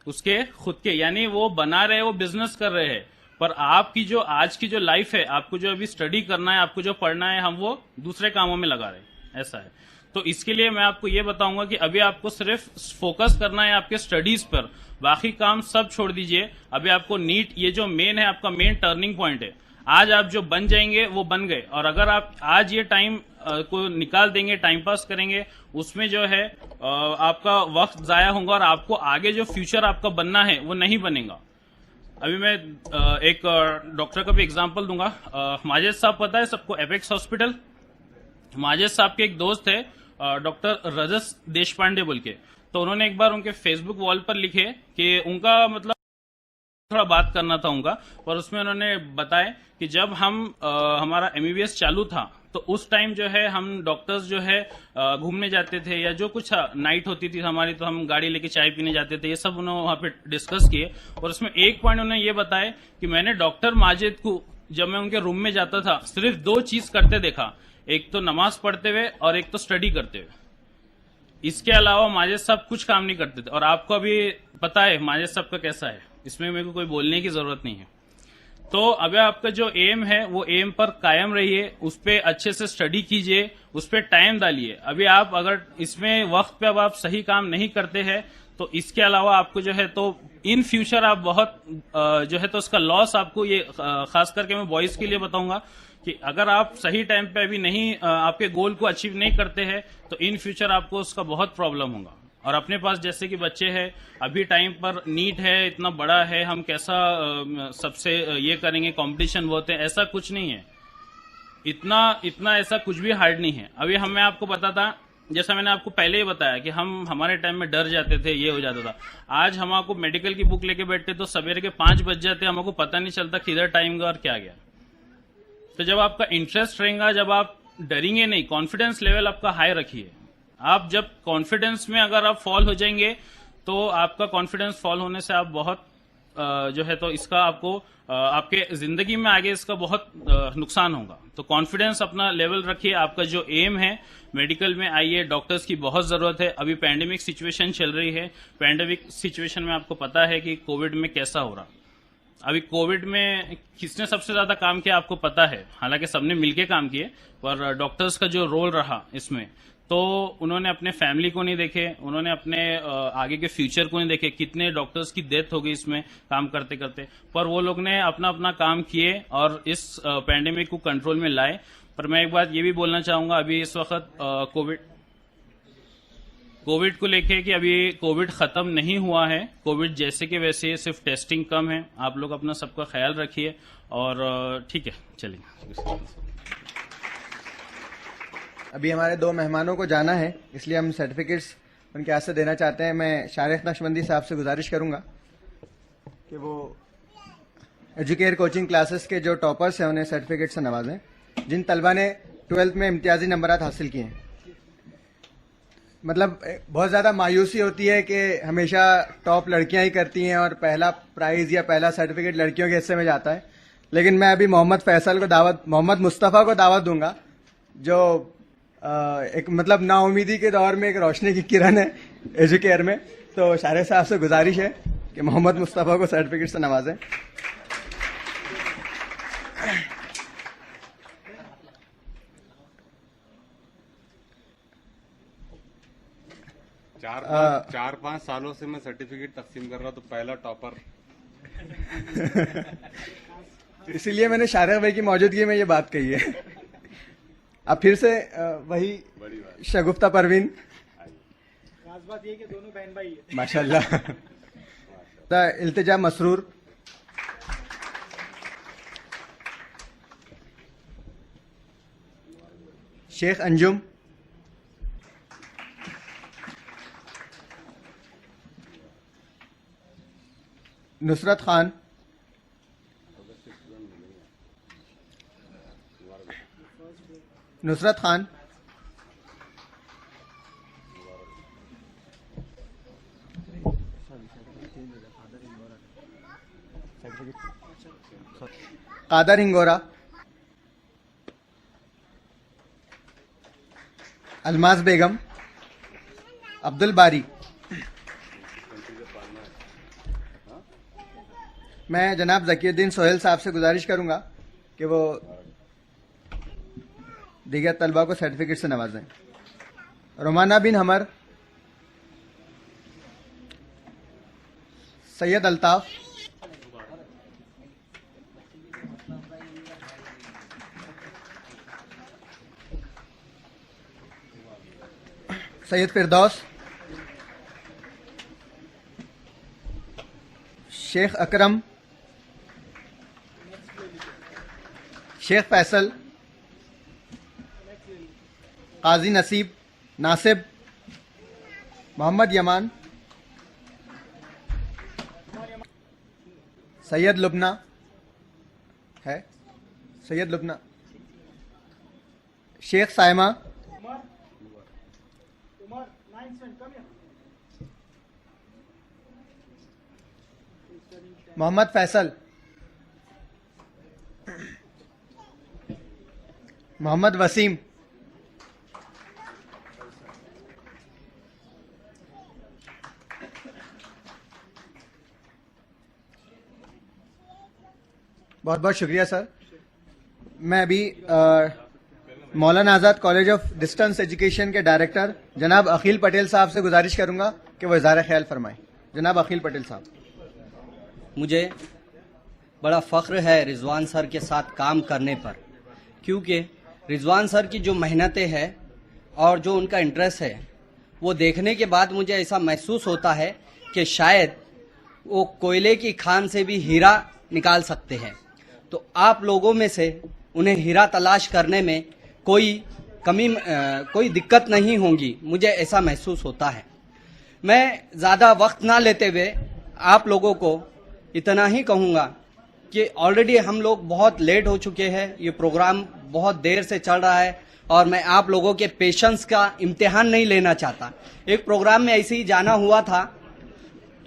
Speaker 5: उसके खुद के, यानी वो बना रहे, वो बिजनेस कर रहे हैं। पर आपकी जो आज की जो लाइफ है, आपको जो अभी स्टडी करना है, आपको जो पढ़ना है, हम वो दूसरे कामों में लगा रहे हैं, ऐसा है। तो इसके लिए मैं आपको ये बताऊंगा कि अभी आपको सिर्फ फोकस करना है आपके स्टडीज पर, बाकी काम सब छोड़ दीजिए। अभी आपको नीट, ये जो मेन है आपका मेन टर्निंग पॉइंट है। आज आप जो बन जाएंगे वो बन गए, और अगर आप आज ये टाइम को निकाल देंगे, टाइम पास करेंगे, उसमें जो है आपका वक्त जाया होगा और आपको आगे जो फ्यूचर आपका बनना है वो नहीं बनेगा। अभी मैं एक डॉक्टर का भी एग्जांपल दूंगा। माजिद साहब पता है सबको, एपेक्स हॉस्पिटल, माजिद साहब के एक दोस्त है डॉक्टर रजस देशपांडे बोल के, तो उन्होंने एक बार उनके फेसबुक वॉल पर लिखे कि उनका मतलब थोड़ा बात करना था उनका, पर उसमें उन्होंने बताया कि जब हम हमारा एमबीबीएस चालू था तो उस टाइम जो है हम डॉक्टर्स जो है घूमने जाते थे, या जो कुछ नाइट होती थी हमारी तो हम गाड़ी लेके चाय पीने जाते थे, ये सब उन्होंने वहां पे डिस्कस किए। और उसमें एक पॉइंट उन्होंने ये बताया कि मैंने डॉक्टर माजिद को जब मैं उनके रूम में जाता था सिर्फ 2 चीज करते देखा, एक तो नमाज पढ़ते हुए और एक तो स्टडी करते हुए। इसके अलावा माजिद साहब कुछ काम नहीं करते थे, और आपको अभी पता है माजिद साहब का कैसा है, इसमें मेरे को कोई बोलने की जरूरत नहीं है। तो अभी आपका जो एम है वो एम पर कायम रहिए, उस पर अच्छे से स्टडी कीजिए, उस पर टाइम डालिए। अभी आप अगर इसमें वक्त पे अब आप सही काम नहीं करते हैं तो इसके अलावा आपको जो है तो इन फ्यूचर आप बहुत जो है तो उसका लॉस आपको, ये खास करके मैं बॉयज के लिए बताऊंगा कि अगर आप सही टाइम पे अभी नहीं आपके गोल को अचीव नहीं करते हैं तो इन फ्यूचर आपको उसका बहुत प्रॉब्लम होगा। और अपने पास जैसे कि बच्चे हैं, अभी टाइम पर नीट है, इतना बड़ा है, हम कैसा सबसे ये करेंगे, कंपटीशन बहुत है, ऐसा कुछ नहीं है। इतना ऐसा कुछ भी हार्ड नहीं है। अभी मैं आपको बताता,
Speaker 4: जैसा मैंने आपको पहले ही बताया कि हम हमारे टाइम में डर जाते थे, ये हो जाता था। आज हम आपको मेडिकल की बुक लेके बैठते तो सवेरे के 5 बज जाते, हमको पता नहीं चलता किधर टाइम गया और क्या गया। तो जब आपका इंटरेस्ट रहेगा, जब आप डरेंगे नहीं, कॉन्फिडेंस लेवल आपका हाई रखिए। आप जब कॉन्फिडेंस में अगर आप फॉल हो जाएंगे तो आपका कॉन्फिडेंस फॉल होने से आप बहुत जो है तो इसका आपको आपके जिंदगी में आगे इसका बहुत नुकसान होगा। तो कॉन्फिडेंस अपना लेवल रखिए। आपका जो एम है मेडिकल में आइए, डॉक्टर्स की बहुत जरूरत है। अभी पैंडेमिक सिचुएशन चल रही है, पैंडेमिक सिचुएशन में आपको पता है कि कोविड में कैसा हो रहा। अभी कोविड में किसने सबसे ज्यादा काम किया आपको पता है, हालांकि सबने मिलके काम किए, पर डॉक्टर्स का जो रोल रहा इसमें, तो उन्होंने अपने फैमिली को नहीं देखे, उन्होंने अपने आगे के फ्यूचर को नहीं देखे। कितने डॉक्टर्स की डेथ हो गई इसमें काम करते करते, पर वो लोग ने अपना अपना काम किए और इस पैंडेमिक को कंट्रोल में लाए। पर मैं एक बात ये भी बोलना चाहूंगा, अभी इस वक्त कोविड को लेके कि अभी कोविड खत्म नहीं हुआ है, कोविड जैसे के वैसे, सिर्फ टेस्टिंग कम है। आप लोग अपना सबका ख्याल रखिए और ठीक है, चलिए।
Speaker 1: अभी हमारे 2 मेहमानों को जाना है, इसलिए हम सर्टिफिकेट्स उनके हाथ से देना चाहते हैं। मैं शारिक नक्शबंदी साहब से गुजारिश करूंगा कि वो एजुकेयर कोचिंग क्लासेस के जो टॉपर्स हैं उन्हें सर्टिफिकेट से नवाजें, जिन तलबा ने 12th में इम्तियाजी नंबरात हासिल किए हैं। मतलब बहुत ज़्यादा मायूसी होती है कि हमेशा टॉप लड़कियां ही करती हैं और पहला प्राइज़ या पहला सर्टिफिकेट लड़कियों के हिस्से में जाता है। लेकिन मैं अभी मोहम्मद मुस्तफ़ा को दावत दूंगा, जो एक मतलब नाउमीदी के दौर में एक रोशनी की किरण है एजुकेयर में। तो शारिक साहब से गुजारिश है कि मोहम्मद मुस्तफ़ा को सर्टिफिकेट से नवाजें।
Speaker 7: चार पांच सालों से मैं सर्टिफिकेट तकसीम कर रहा हूं, तो पहला टॉपर।
Speaker 1: इसीलिए मैंने शारिक भाई की मौजूदगी में ये बात कही है। अब फिर से वही शगुफ्ता परवीन।
Speaker 3: खास बात ये कि दोनों बहन भाई है
Speaker 1: माशाल्लाह। इल्तिजा मसरूर, शेख अंजुम, नुसरत खान, कादर हिंगोरा, अलमाज बेगम, अब्दुल बारी। मैं जनाब ज़कीउद्दीन सोहेल साहब से गुजारिश करूंगा कि वो दीगर तलबा को सर्टिफिकेट से नवाजें। रोमाना बिन हमर, सैयद अल्ताफ, सैयद फिरदौस, शेख अकरम, शेख फैसल, काजी नसीब, नासिब, मोहम्मद यमान, सैयद लुबना है, सैयद लुबना, शेख साइमा, मोहम्मद फैसल, मोहम्मद वसीम, बहुत बहुत शुक्रिया सर। मैं अभी मौलाना आज़ाद कॉलेज ऑफ डिस्टेंस एजुकेशन के डायरेक्टर जनाब अखिल पटेल साहब से गुजारिश करूंगा कि वो इज़हार ख्याल फरमाएं। जनाब अखिल पटेल साहब।
Speaker 9: मुझे बड़ा फ़ख्र है रिजवान सर के साथ काम करने पर, क्योंकि रिजवान सर की जो मेहनतें हैं और जो उनका इंटरेस्ट है वो देखने के बाद मुझे ऐसा महसूस होता है कि शायद वो कोयले की खान से भी हीरा निकाल सकते हैं। तो आप लोगों में से उन्हें हीरा तलाश करने में कोई कोई दिक्कत नहीं होगी, मुझे ऐसा महसूस होता है। मैं ज़्यादा वक्त ना लेते हुए आप लोगों को इतना ही कहूँगा कि ऑलरेडी हम लोग बहुत लेट हो चुके हैं, ये प्रोग्राम बहुत देर से चल रहा है और मैं आप लोगों के पेशेंस का इम्तिहान नहीं लेना चाहता। एक प्रोग्राम में ऐसे ही जाना हुआ था,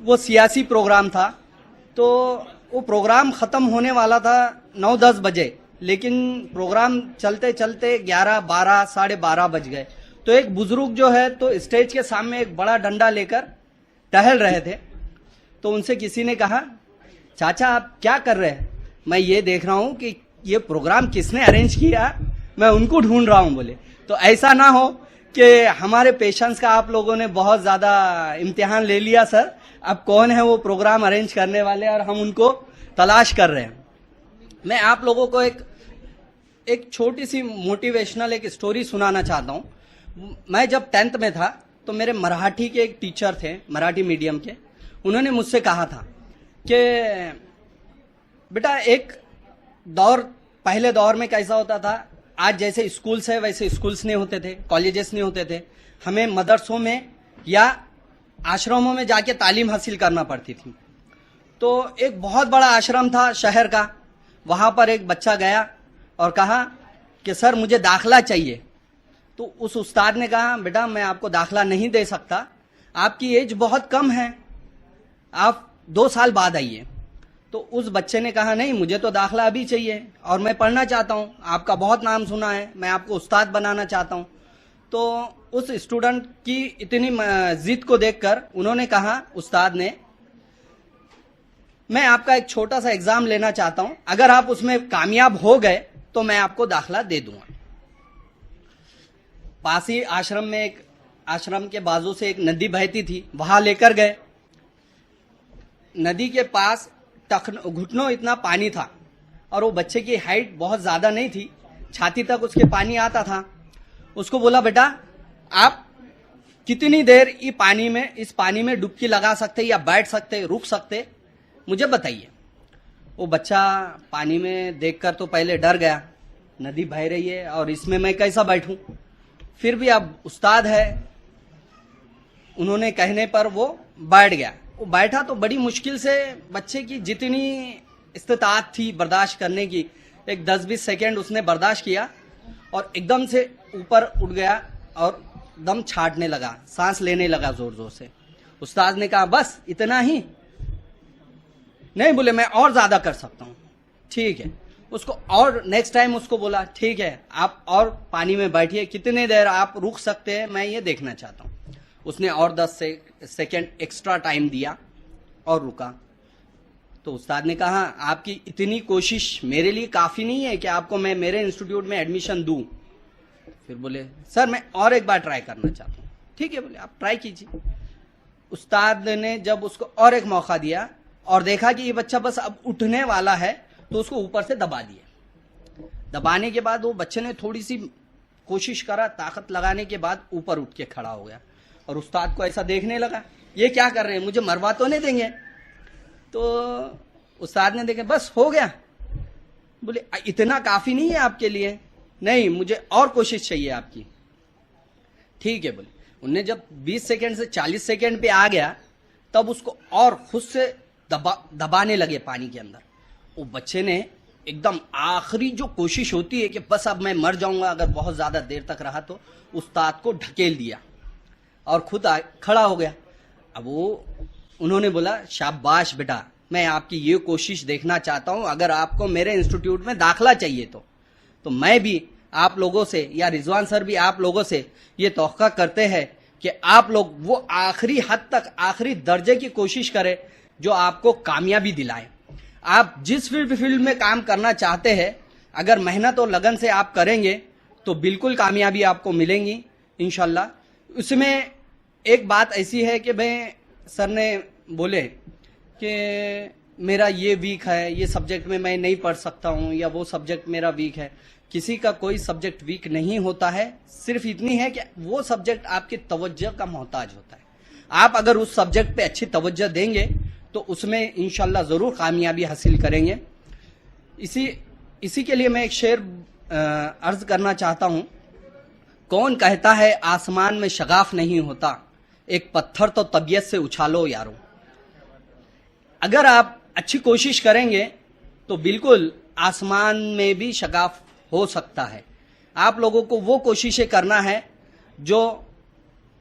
Speaker 9: वो सियासी प्रोग्राम था, तो वो प्रोग्राम ख़त्म होने वाला था 9-10 बजे, लेकिन प्रोग्राम चलते चलते 11, 12, 12:30 बज गए। तो एक बुजुर्ग जो है तो स्टेज के सामने एक बड़ा डंडा लेकर टहल रहे थे, तो उनसे किसी ने कहा, चाचा आप क्या कर रहे हैं? मैं ये देख रहा हूं कि ये प्रोग्राम किसने अरेंज किया, मैं उनको ढूंढ रहा हूं बोले। तो ऐसा ना हो कि हमारे पेशेंस का आप लोगों ने बहुत ज्यादा इम्तिहान ले लिया सर, अब कौन है वो प्रोग्राम अरेंज करने वाले और हम उनको तलाश कर रहे हैं। मैं आप लोगों को एक छोटी सी मोटिवेशनल एक स्टोरी सुनाना चाहता हूं। मैं जब 10th में था तो मेरे मराठी के एक टीचर थे, मराठी मीडियम के, उन्होंने मुझसे कहा था कि बेटा एक दौर, पहले दौर में कैसा होता था, आज जैसे स्कूल्स है वैसे स्कूल्स नहीं होते थे, कॉलेजेस नहीं होते थे, हमें मदरसों में या आश्रमों में जाके तालीम हासिल करना पड़ती थी। तो एक बहुत बड़ा आश्रम था शहर का, वहां पर एक बच्चा गया और कहा कि सर मुझे दाखला चाहिए। तो उस उस्ताद ने कहा, बेटा मैं आपको दाखला नहीं दे सकता, आपकी एज बहुत कम है, आप 2 साल बाद आइए। तो उस बच्चे ने कहा, नहीं मुझे तो दाखला अभी चाहिए और मैं पढ़ना चाहता हूं, आपका बहुत नाम सुना है, मैं आपको उस्ताद बनाना चाहता हूं। तो उस स्टूडेंट की इतनी जिद को देखकर उन्होंने कहा, उस्ताद ने, मैं आपका एक छोटा सा एग्जाम लेना चाहता हूं, अगर आप उसमें कामयाब हो गए तो मैं आपको दाखला दे दूंगा। पास ही आश्रम के बाजू से एक नदी बहती थी, वहां लेकर गए। नदी के पास घुटनों इतना पानी था और वो बच्चे की हाइट बहुत ज्यादा नहीं थी, छाती तक उसके पानी आता था। उसको बोला, बेटा आप कितनी देर इस पानी में डुबकी लगा सकते या बैठ सकते, रुक सकते, मुझे बताइए। वो बच्चा पानी में देखकर तो पहले डर गया, नदी बह रही है और इसमें मैं कैसा बैठूं। फिर भी अब उस्ताद है, उन्होंने कहने पर वो बैठ गया। वो बैठा तो बड़ी मुश्किल से, बच्चे की जितनी इस्तिताअत थी बर्दाश्त करने की, एक 10-20 सेकेंड उसने बर्दाश्त किया और एकदम से ऊपर उठ गया और दम छाटने लगा, सांस लेने लगा जोर जोर से। उस्ताद ने कहा, बस इतना ही? नहीं, बोले मैं और ज्यादा कर सकता हूं। ठीक है, उसको और नेक्स्ट टाइम उसको बोला, ठीक है आप और पानी में बैठिए, कितने देर आप रुक सकते हैं, मैं ये देखना चाहता हूं। उसने और 10 सेकेंड एक्स्ट्रा टाइम दिया और रुका। तो उस्ताद ने कहा, आपकी इतनी कोशिश मेरे लिए काफी नहीं है कि आपको मैं मेरे इंस्टीट्यूट में एडमिशन दूं। फिर बोले, सर मैं और एक बार ट्राई करना चाहता हूं। ठीक है, बोले आप ट्राई कीजिए। उस्ताद ने जब उसको और एक मौका दिया और देखा कि ये बच्चा बस अब उठने वाला है, तो उसको ऊपर से दबा दिया। दबाने के बाद वो बच्चे ने थोड़ी सी कोशिश करा, ताकत लगाने के बाद ऊपर उठ के खड़ा हो गया और उस्ताद को ऐसा देखने लगा, ये क्या कर रहे हैं, मुझे मरवा तो नहीं देंगे। तो उस्ताद ने देखा, बस हो गया। बोले, इतना काफी नहीं है आपके लिए? नहीं, मुझे और कोशिश चाहिए आपकी। ठीक है, बोले। उनने जब 20 सेकेंड से 40 सेकेंड पे आ गया, तब उसको और खुद से दबाने लगे पानी के अंदर। वो बच्चे ने एकदम आखिरी जो कोशिश होती है कि बस अब मैं मर जाऊंगा अगर बहुत ज्यादा देर तक रहा, तो उस्ताद को ढकेल दिया और खुद खड़ा हो गया। अब उन्होंने बोला, शाबाश बेटा, मैं आपकी ये कोशिश देखना चाहता हूं, अगर आपको मेरे इंस्टीट्यूट में दाखला चाहिए तो मैं भी आप लोगों से या रिजवान सर भी आप लोगों से ये तौक़ा करते हैं कि आप लोग वो आखिरी हद तक, आखिरी दर्जे की कोशिश करें जो आपको कामयाबी दिलाए। आप जिस फील्ड में काम करना चाहते हैं, अगर मेहनत और लगन से आप करेंगे तो बिल्कुल कामयाबी आपको मिलेंगी इंशाल्लाह। उसमें एक बात ऐसी है कि भाई सर ने बोले कि मेरा ये वीक है, ये सब्जेक्ट में मैं नहीं पढ़ सकता हूँ, या वो सब्जेक्ट मेरा वीक है। किसी का कोई सब्जेक्ट वीक नहीं होता है, सिर्फ इतनी है कि वो सब्जेक्ट आपकी तवज्जो का मोहताज होता है। आप अगर उस सब्जेक्ट पे अच्छी तवज्जो देंगे तो उसमें इंशाल्लाह जरूर कामयाबी हासिल करेंगे। इसी के लिए मैं एक शेर अर्ज करना चाहता हूं कौन कहता है आसमान में शगाफ नहीं होता, एक पत्थर तो तबीयत से उछालो यारो। अगर आप अच्छी कोशिश करेंगे तो बिल्कुल आसमान में भी शगाफ हो सकता है। आप लोगों को वो कोशिशें करना है जो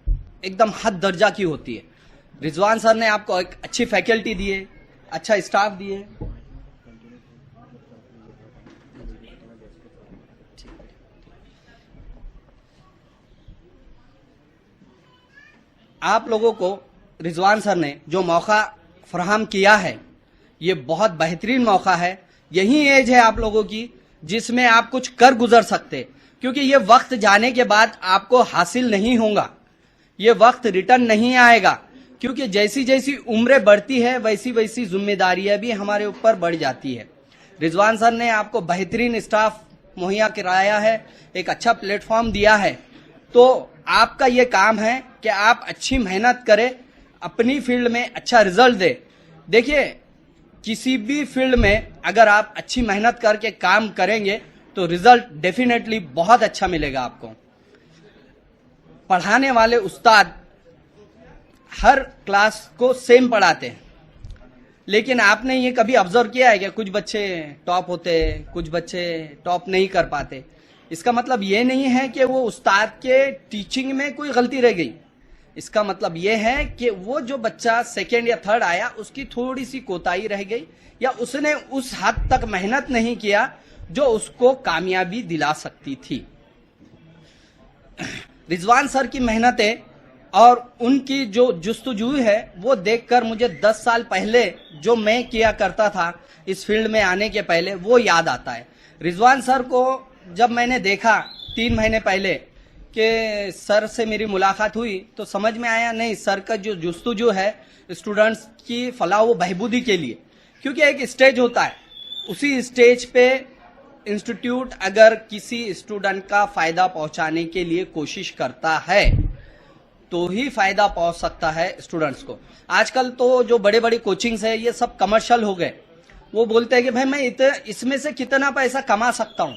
Speaker 9: एकदम हद दर्जा की होती है। रिजवान सर ने आपको एक अच्छी फैकल्टी दी है, अच्छा स्टाफ दिए। आप लोगों को रिजवान सर ने जो मौका फराहम किया है, ये बहुत बेहतरीन मौका है। यही एज है आप लोगों की जिसमें आप कुछ कर गुजर सकते, क्योंकि ये वक्त जाने के बाद आपको हासिल नहीं होगा, ये वक्त रिटर्न नहीं आएगा। क्योंकि जैसी जैसी उम्रें बढ़ती है वैसी वैसी जिम्मेदारियां भी हमारे ऊपर बढ़ जाती है। रिजवान सर ने आपको बेहतरीन स्टाफ मुहैया कराया है, एक अच्छा प्लेटफॉर्म दिया है। तो आपका ये काम है कि आप अच्छी मेहनत करें, अपनी फील्ड में अच्छा रिजल्ट दे। देखिए, किसी भी फील्ड में अगर आप अच्छी मेहनत करके काम करेंगे तो रिजल्ट डेफिनेटली बहुत अच्छा मिलेगा आपको। पढ़ाने वाले उस्ताद हर क्लास को सेम पढ़ाते हैं, लेकिन आपने ये कभी ऑब्जर्व किया है कि कुछ बच्चे टॉप होते, कुछ बच्चे टॉप नहीं कर पाते? इसका मतलब ये नहीं है कि वो उस्ताद के टीचिंग में कोई गलती रह गई। इसका मतलब ये है कि वो जो बच्चा सेकेंड या थर्ड आया उसकी थोड़ी सी कोताही रह गई, या उसने उस हद तक मेहनत नहीं किया जो उसको कामयाबी दिला सकती थी। रिजवान सर की मेहनतें और उनकी जो जुस्तजू है वो देखकर मुझे 10 साल पहले जो मैं किया करता था इस फील्ड में आने के पहले वो याद आता है। रिजवान सर को जब मैंने देखा 3 महीने पहले कि सर से मेरी मुलाकात हुई तो समझ में आया, नहीं, सर का जो जुस्तजू है स्टूडेंट्स की फलाह व बहबूदी के लिए। क्योंकि एक स्टेज होता है, उसी स्टेज पे इंस्टीट्यूट अगर किसी स्टूडेंट का फायदा पहुंचाने के लिए कोशिश करता है तो ही फायदा पहुंच सकता है स्टूडेंट्स को। आजकल तो जो बड़े बड़े कोचिंग्स है ये सब कमर्शियल हो गए। वो बोलते हैं कि भाई मैं इसमें से कितना पैसा कमा सकता हूं,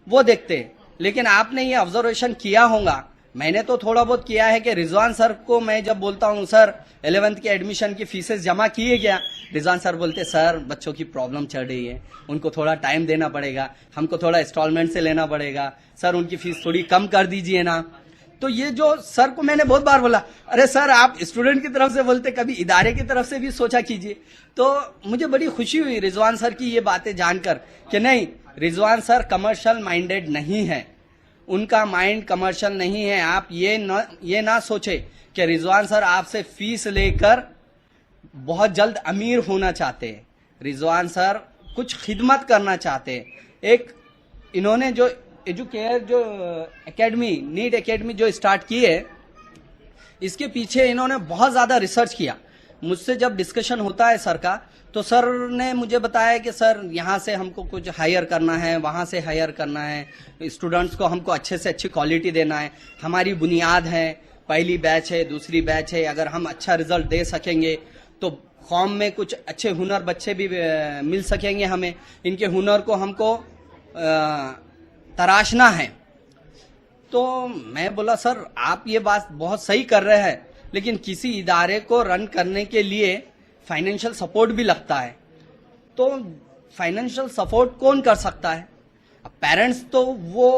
Speaker 9: वो देखते हैं। लेकिन आपने ये ऑब्जर्वेशन किया होगा, मैंने तो थोड़ा बहुत किया है कि रिजवान सर को मैं जब बोलता हूं सर 11th के एडमिशन की फीसेस जमा किए गया, रिजवान सर बोलते सर बच्चों की प्रॉब्लम चल रही है, उनको थोड़ा टाइम देना पड़ेगा, हमको थोड़ा इंस्टॉलमेंट से लेना पड़ेगा, सर उनकी फीस थोड़ी कम कर दीजिए ना। तो ये जो सर को मैंने बहुत बार बोला, अरे सर आप स्टूडेंट की तरफ से बोलते, कभी इदारे की तरफ से भी सोचा कीजिए। तो मुझे बड़ी खुशी हुई रिजवान सर की ये बातें जानकर कि नहीं, रिजवान सर कमर्शियल माइंडेड नहीं है, उनका माइंड कमर्शियल नहीं है। आप ये ना सोचे कि रिजवान सर आपसे फीस लेकर बहुत जल्द अमीर होना चाहते हैं। रिजवान सर कुछ खिदमत करना चाहते हैं। एक इन्होंने जो एजुकेयर जो एकेडमी, नीट एकेडमी जो स्टार्ट की है, इसके पीछे इन्होंने बहुत ज्यादा रिसर्च किया। मुझसे जब डिस्कशन होता है सर का, तो सर ने मुझे बताया कि सर यहाँ से हमको कुछ हायर करना है, वहाँ से हायर करना है, स्टूडेंट्स को हमको अच्छे से अच्छी क्वालिटी देना है, हमारी बुनियाद है, पहली बैच है, दूसरी बैच है, अगर हम अच्छा रिजल्ट दे सकेंगे तो कौम में कुछ अच्छे हुनर बच्चे भी मिल सकेंगे हमें, इनके हुनर को हमको तराशना है। तो मैं बोला सर आप ये बात बहुत सही कर रहे हैं, लेकिन किसी इदारे को रन करने के लिए फाइनेंशियल सपोर्ट भी लगता है। तो फाइनेंशियल सपोर्ट कौन कर सकता है? अब पेरेंट्स तो वो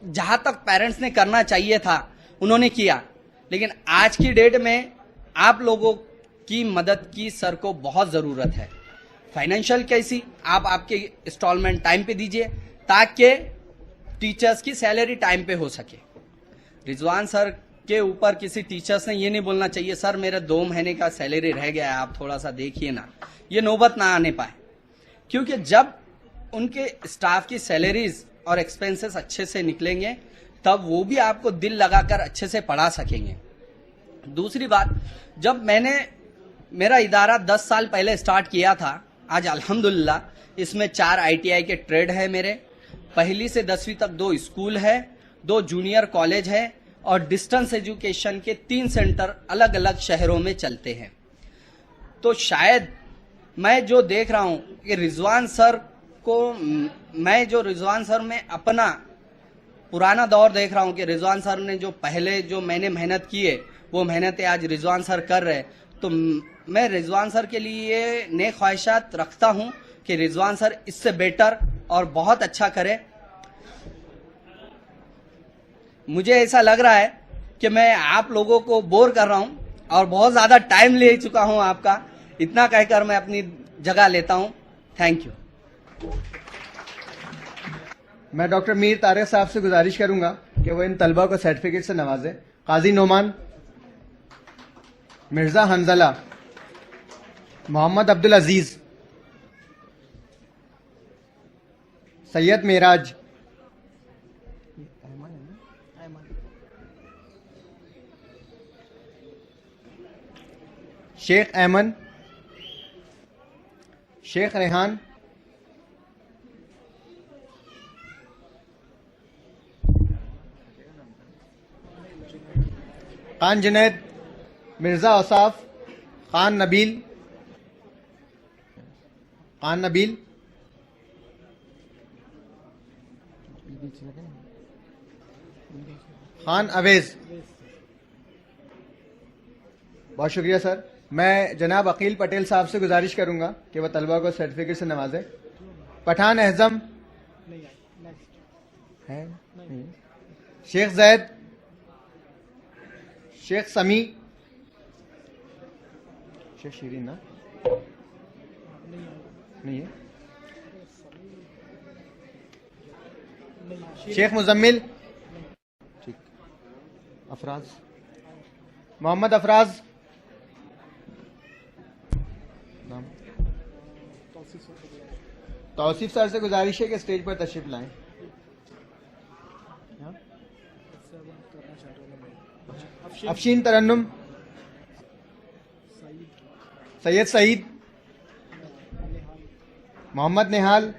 Speaker 9: जहां तक पेरेंट्स ने करना चाहिए था उन्होंने किया, लेकिन आज की डेट में आप लोगों की मदद की सर को बहुत जरूरत है। फाइनेंशियल कैसी? आप आपके इंस्टॉलमेंट टाइम पे दीजिए ताकि टीचर्स की सैलरी टाइम पे हो सके। रिजवान सर के ऊपर किसी टीचर्स ने ये नहीं बोलना चाहिए सर मेरा 2 महीने का सैलरी रह गया है, आप थोड़ा सा देखिए ना, ये नौबत ना आने पाए। क्योंकि जब उनके स्टाफ की सैलरीज और एक्सपेंसेस अच्छे से निकलेंगे तब वो भी आपको दिल लगाकर अच्छे से पढ़ा सकेंगे। दूसरी बात, जब मैंने मेरा इदारा 10 साल पहले स्टार्ट किया था, आज अल्हम्दुलिल्लाह इसमें 4 ITI के ट्रेड है मेरे, पहली से 10वीं तक 2 स्कूल है, 2 जूनियर कॉलेज है और डिस्टेंस एजुकेशन के 3 सेंटर अलग अलग शहरों में चलते हैं। तो शायद मैं जो देख रहा हूं कि रिजवान सर को, मैं जो रिजवान सर में अपना पुराना दौर देख रहा हूँ कि रिजवान सर ने जो पहले जो मैंने मेहनत की है वो मेहनतें आज रिजवान सर कर रहे हैं। तो मैं रिजवान सर के लिए नेक ख्वाहिशात रखता हूँ कि रिजवान सर इससे बेटर और बहुत अच्छा करे। मुझे ऐसा लग रहा है कि मैं आप लोगों को बोर कर रहा हूँ और बहुत ज्यादा टाइम ले चुका हूँ आपका। इतना कहकर मैं अपनी जगह लेता हूँ। Thank you.
Speaker 1: मैं डॉक्टर मीर तारिक साहब से गुजारिश करूंगा कि वो इन तलबा को सर्टिफिकेट से नवाजें। काजी नोमान, मिर्जा हंजला, मोहम्मद अब्दुल अजीज, सैयद मेराज, शेख ऐमन, शेख रेहान, खान जुनैद, मिर्जा औसाफ, खान नबील, खान अवेज। बहुत शुक्रिया सर। मैं जनाब अकील पटेल साहब से गुजारिश करूंगा कि वह तलबा को सर्टिफिकेट से नवाजें। पठान एहजम है, शेख जैद, शेख समी, शेख शीरीन ना नहीं है, शेख मुजम्मिल, ठीक, अफराज, मोहम्मद अफराज, नाम तौसीफ सर से गुजारिश है कि स्टेज पर तशरीफ लाएं। अफशीन तरन्नुम, सैयद सईद, मोहम्मद निहाल,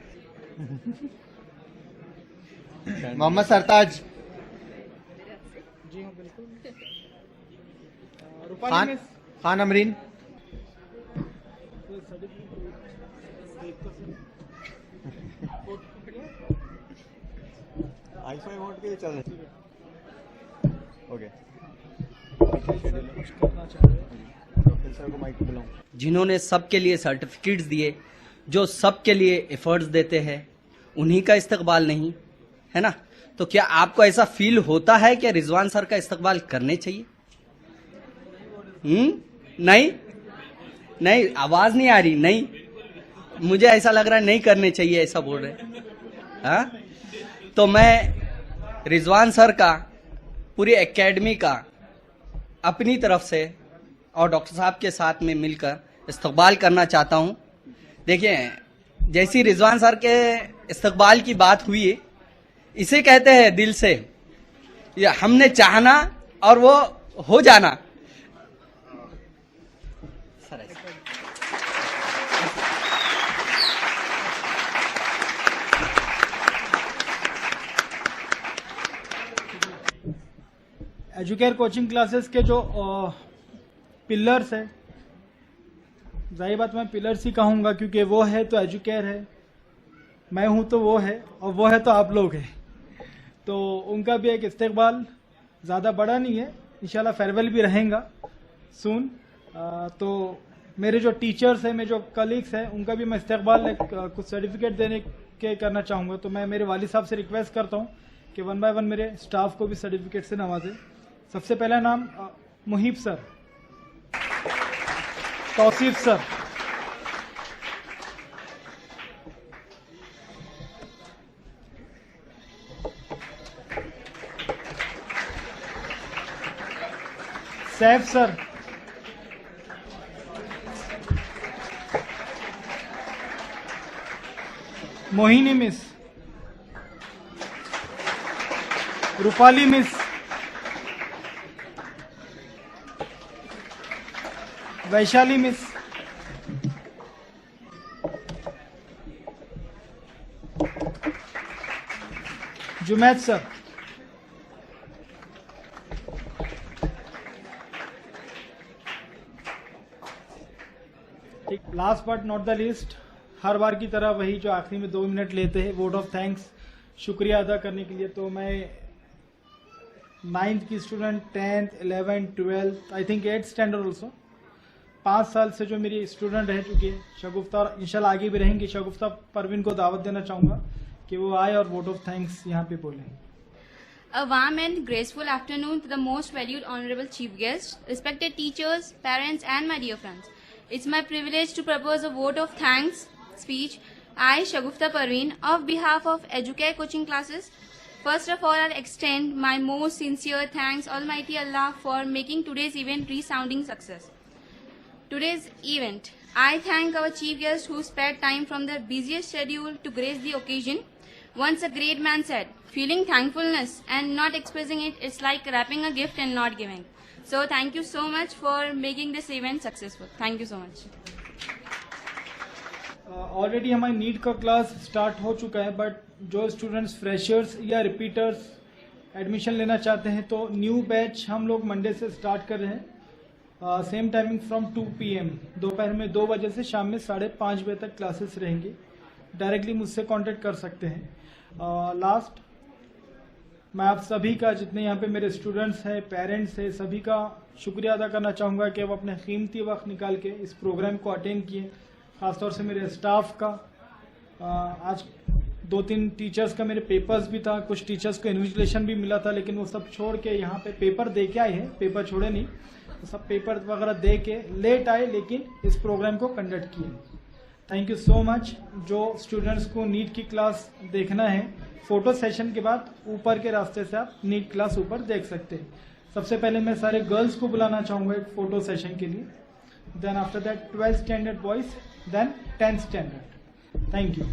Speaker 1: मोहम्मद सरताज, खान अमरीन, आईफाई वोट के लिए चल रहे। ओके,
Speaker 9: जिन्होंने सबके लिए सर्टिफिकेट्स दिए, जो सबके लिए एफर्ट्स देते हैं, उन्हीं का इस्तकबाल नहीं है ना? तो क्या आपको ऐसा फील होता है कि रिजवान सर का इस्तकबाल करने चाहिए? नहीं, नहीं, आवाज नहीं आ रही। नहीं, मुझे ऐसा लग रहा है नहीं करने चाहिए, ऐसा बोल रहे। हाँ, तो मैं रिजवान सर का, पूरी एकेडमी का अपनी तरफ से और डॉक्टर साहब के साथ में मिलकर इस्तकबाल करना चाहता हूं। देखिए, जैसी रिजवान सर के इस्तकबाल की बात हुई, इसे कहते हैं दिल से, ये हमने चाहना और वो हो जाना।
Speaker 3: एजुकेयर कोचिंग क्लासेस के जो पिलर्स है, जाहिर बात मैं पिलर्स ही कहूँगा, क्योंकि वो है तो एजुकेयर है, मैं हूँ तो वो है, और वो है तो आप लोग हैं। तो उनका भी एक इस्तकबाल ज़्यादा बड़ा नहीं है, इंशाल्लाह फेयरवेल भी रहेगा सून। तो मेरे जो टीचर्स हैं, मेरे जो कलीग्स हैं, उनका भी मैं इस्तकबाल कुछ सर्टिफिकेट देने के करना चाहूँगा। तो मैं मेरे वालिद साहब से रिक्वेस्ट करता हूँ कि 1 बाय 1 मेरे स्टाफ को भी सर्टिफिकेट से नवाजें। सबसे पहला नाम Muhib sir, Tauseef sir, Saif sir, Mohini miss, Rupali miss, Vaishali miss, Jumaid sir, ठीक। Last but not the least, हर बार की तरह वही जो आखिरी में 2 मिनट लेते हैं, वोट ऑफ थैंक्स शुक्रिया अदा करने के लिए। तो मैं 9th की student, 10th, 11th, 12th, I think 8th standard also, 5 साल से जो मेरी स्टूडेंट रह चुकी है शगुफ्ता, और इंशाल्लाह आगे भी रहेंगी, शगुफ्ता परवीन को दावत देना चाहूँगा कि वो आए और वोट ऑफ थैंक्स यहाँ पे बोलें।
Speaker 10: A warm and graceful afternoon to the most valued honorable chief guests, respected teachers, parents and my dear friends. It's my privilege to propose a vote of thanks speech. I, Shagufta Parveen, of behalf of Educare coaching classes, first of all I'll extend my most sincere thanks Almighty Allah for making today's event resounding success. Today's event, I thank our chief guests who spared time from their busiest schedule to grace the occasion. Once a great man said, feeling thankfulness and not expressing it, it's like wrapping a gift and not giving. So thank you so much for making this event successful. Thank you so much.
Speaker 3: Already हमारी नीट का क्लास स्टार्ट हो चुका है, बट जो स्टूडेंट्स फ्रेशर्स या रिपीटर्स एडमिशन लेना चाहते हैं तो न्यू बैच हम लोग मंडे से स्टार्ट कर रहे हैं। सेम टाइमिंग फ्रॉम 2 PM, दोपहर में 2 बजे से शाम में 5:30 बजे तक क्लासेस रहेंगी। डायरेक्टली मुझसे कांटेक्ट कर सकते हैं। लास्ट, मैं आप सभी का, जितने यहाँ पे मेरे स्टूडेंट्स हैं, पेरेंट्स हैं, सभी का शुक्रिया अदा करना चाहूँगा कि वो अपने कीमती वक्त निकाल के इस प्रोग्राम को अटेंड किए। ख़ासतौर से मेरे स्टाफ का, आज 2-3 टीचर्स का मेरे पेपर्स भी था, कुछ टीचर्स को इन्विजिलेशन भी मिला था, लेकिन वो सब छोड़ के यहाँ पे पेपर दे के आए हैं, पेपर छोड़े नहीं, तो सब पेपर वगैरह दे के लेट आए, लेकिन इस प्रोग्राम को कंडक्ट किए। Thank you so much. जो स्टूडेंट्स को नीट की क्लास देखना है, फोटो सेशन के बाद ऊपर के रास्ते से आप नीट क्लास ऊपर देख सकते हैं। सबसे पहले मैं सारे गर्ल्स को बुलाना चाहूँगा एक फोटो सेशन के लिए, then after that 12th standard boys, then 10th standard. Thank you.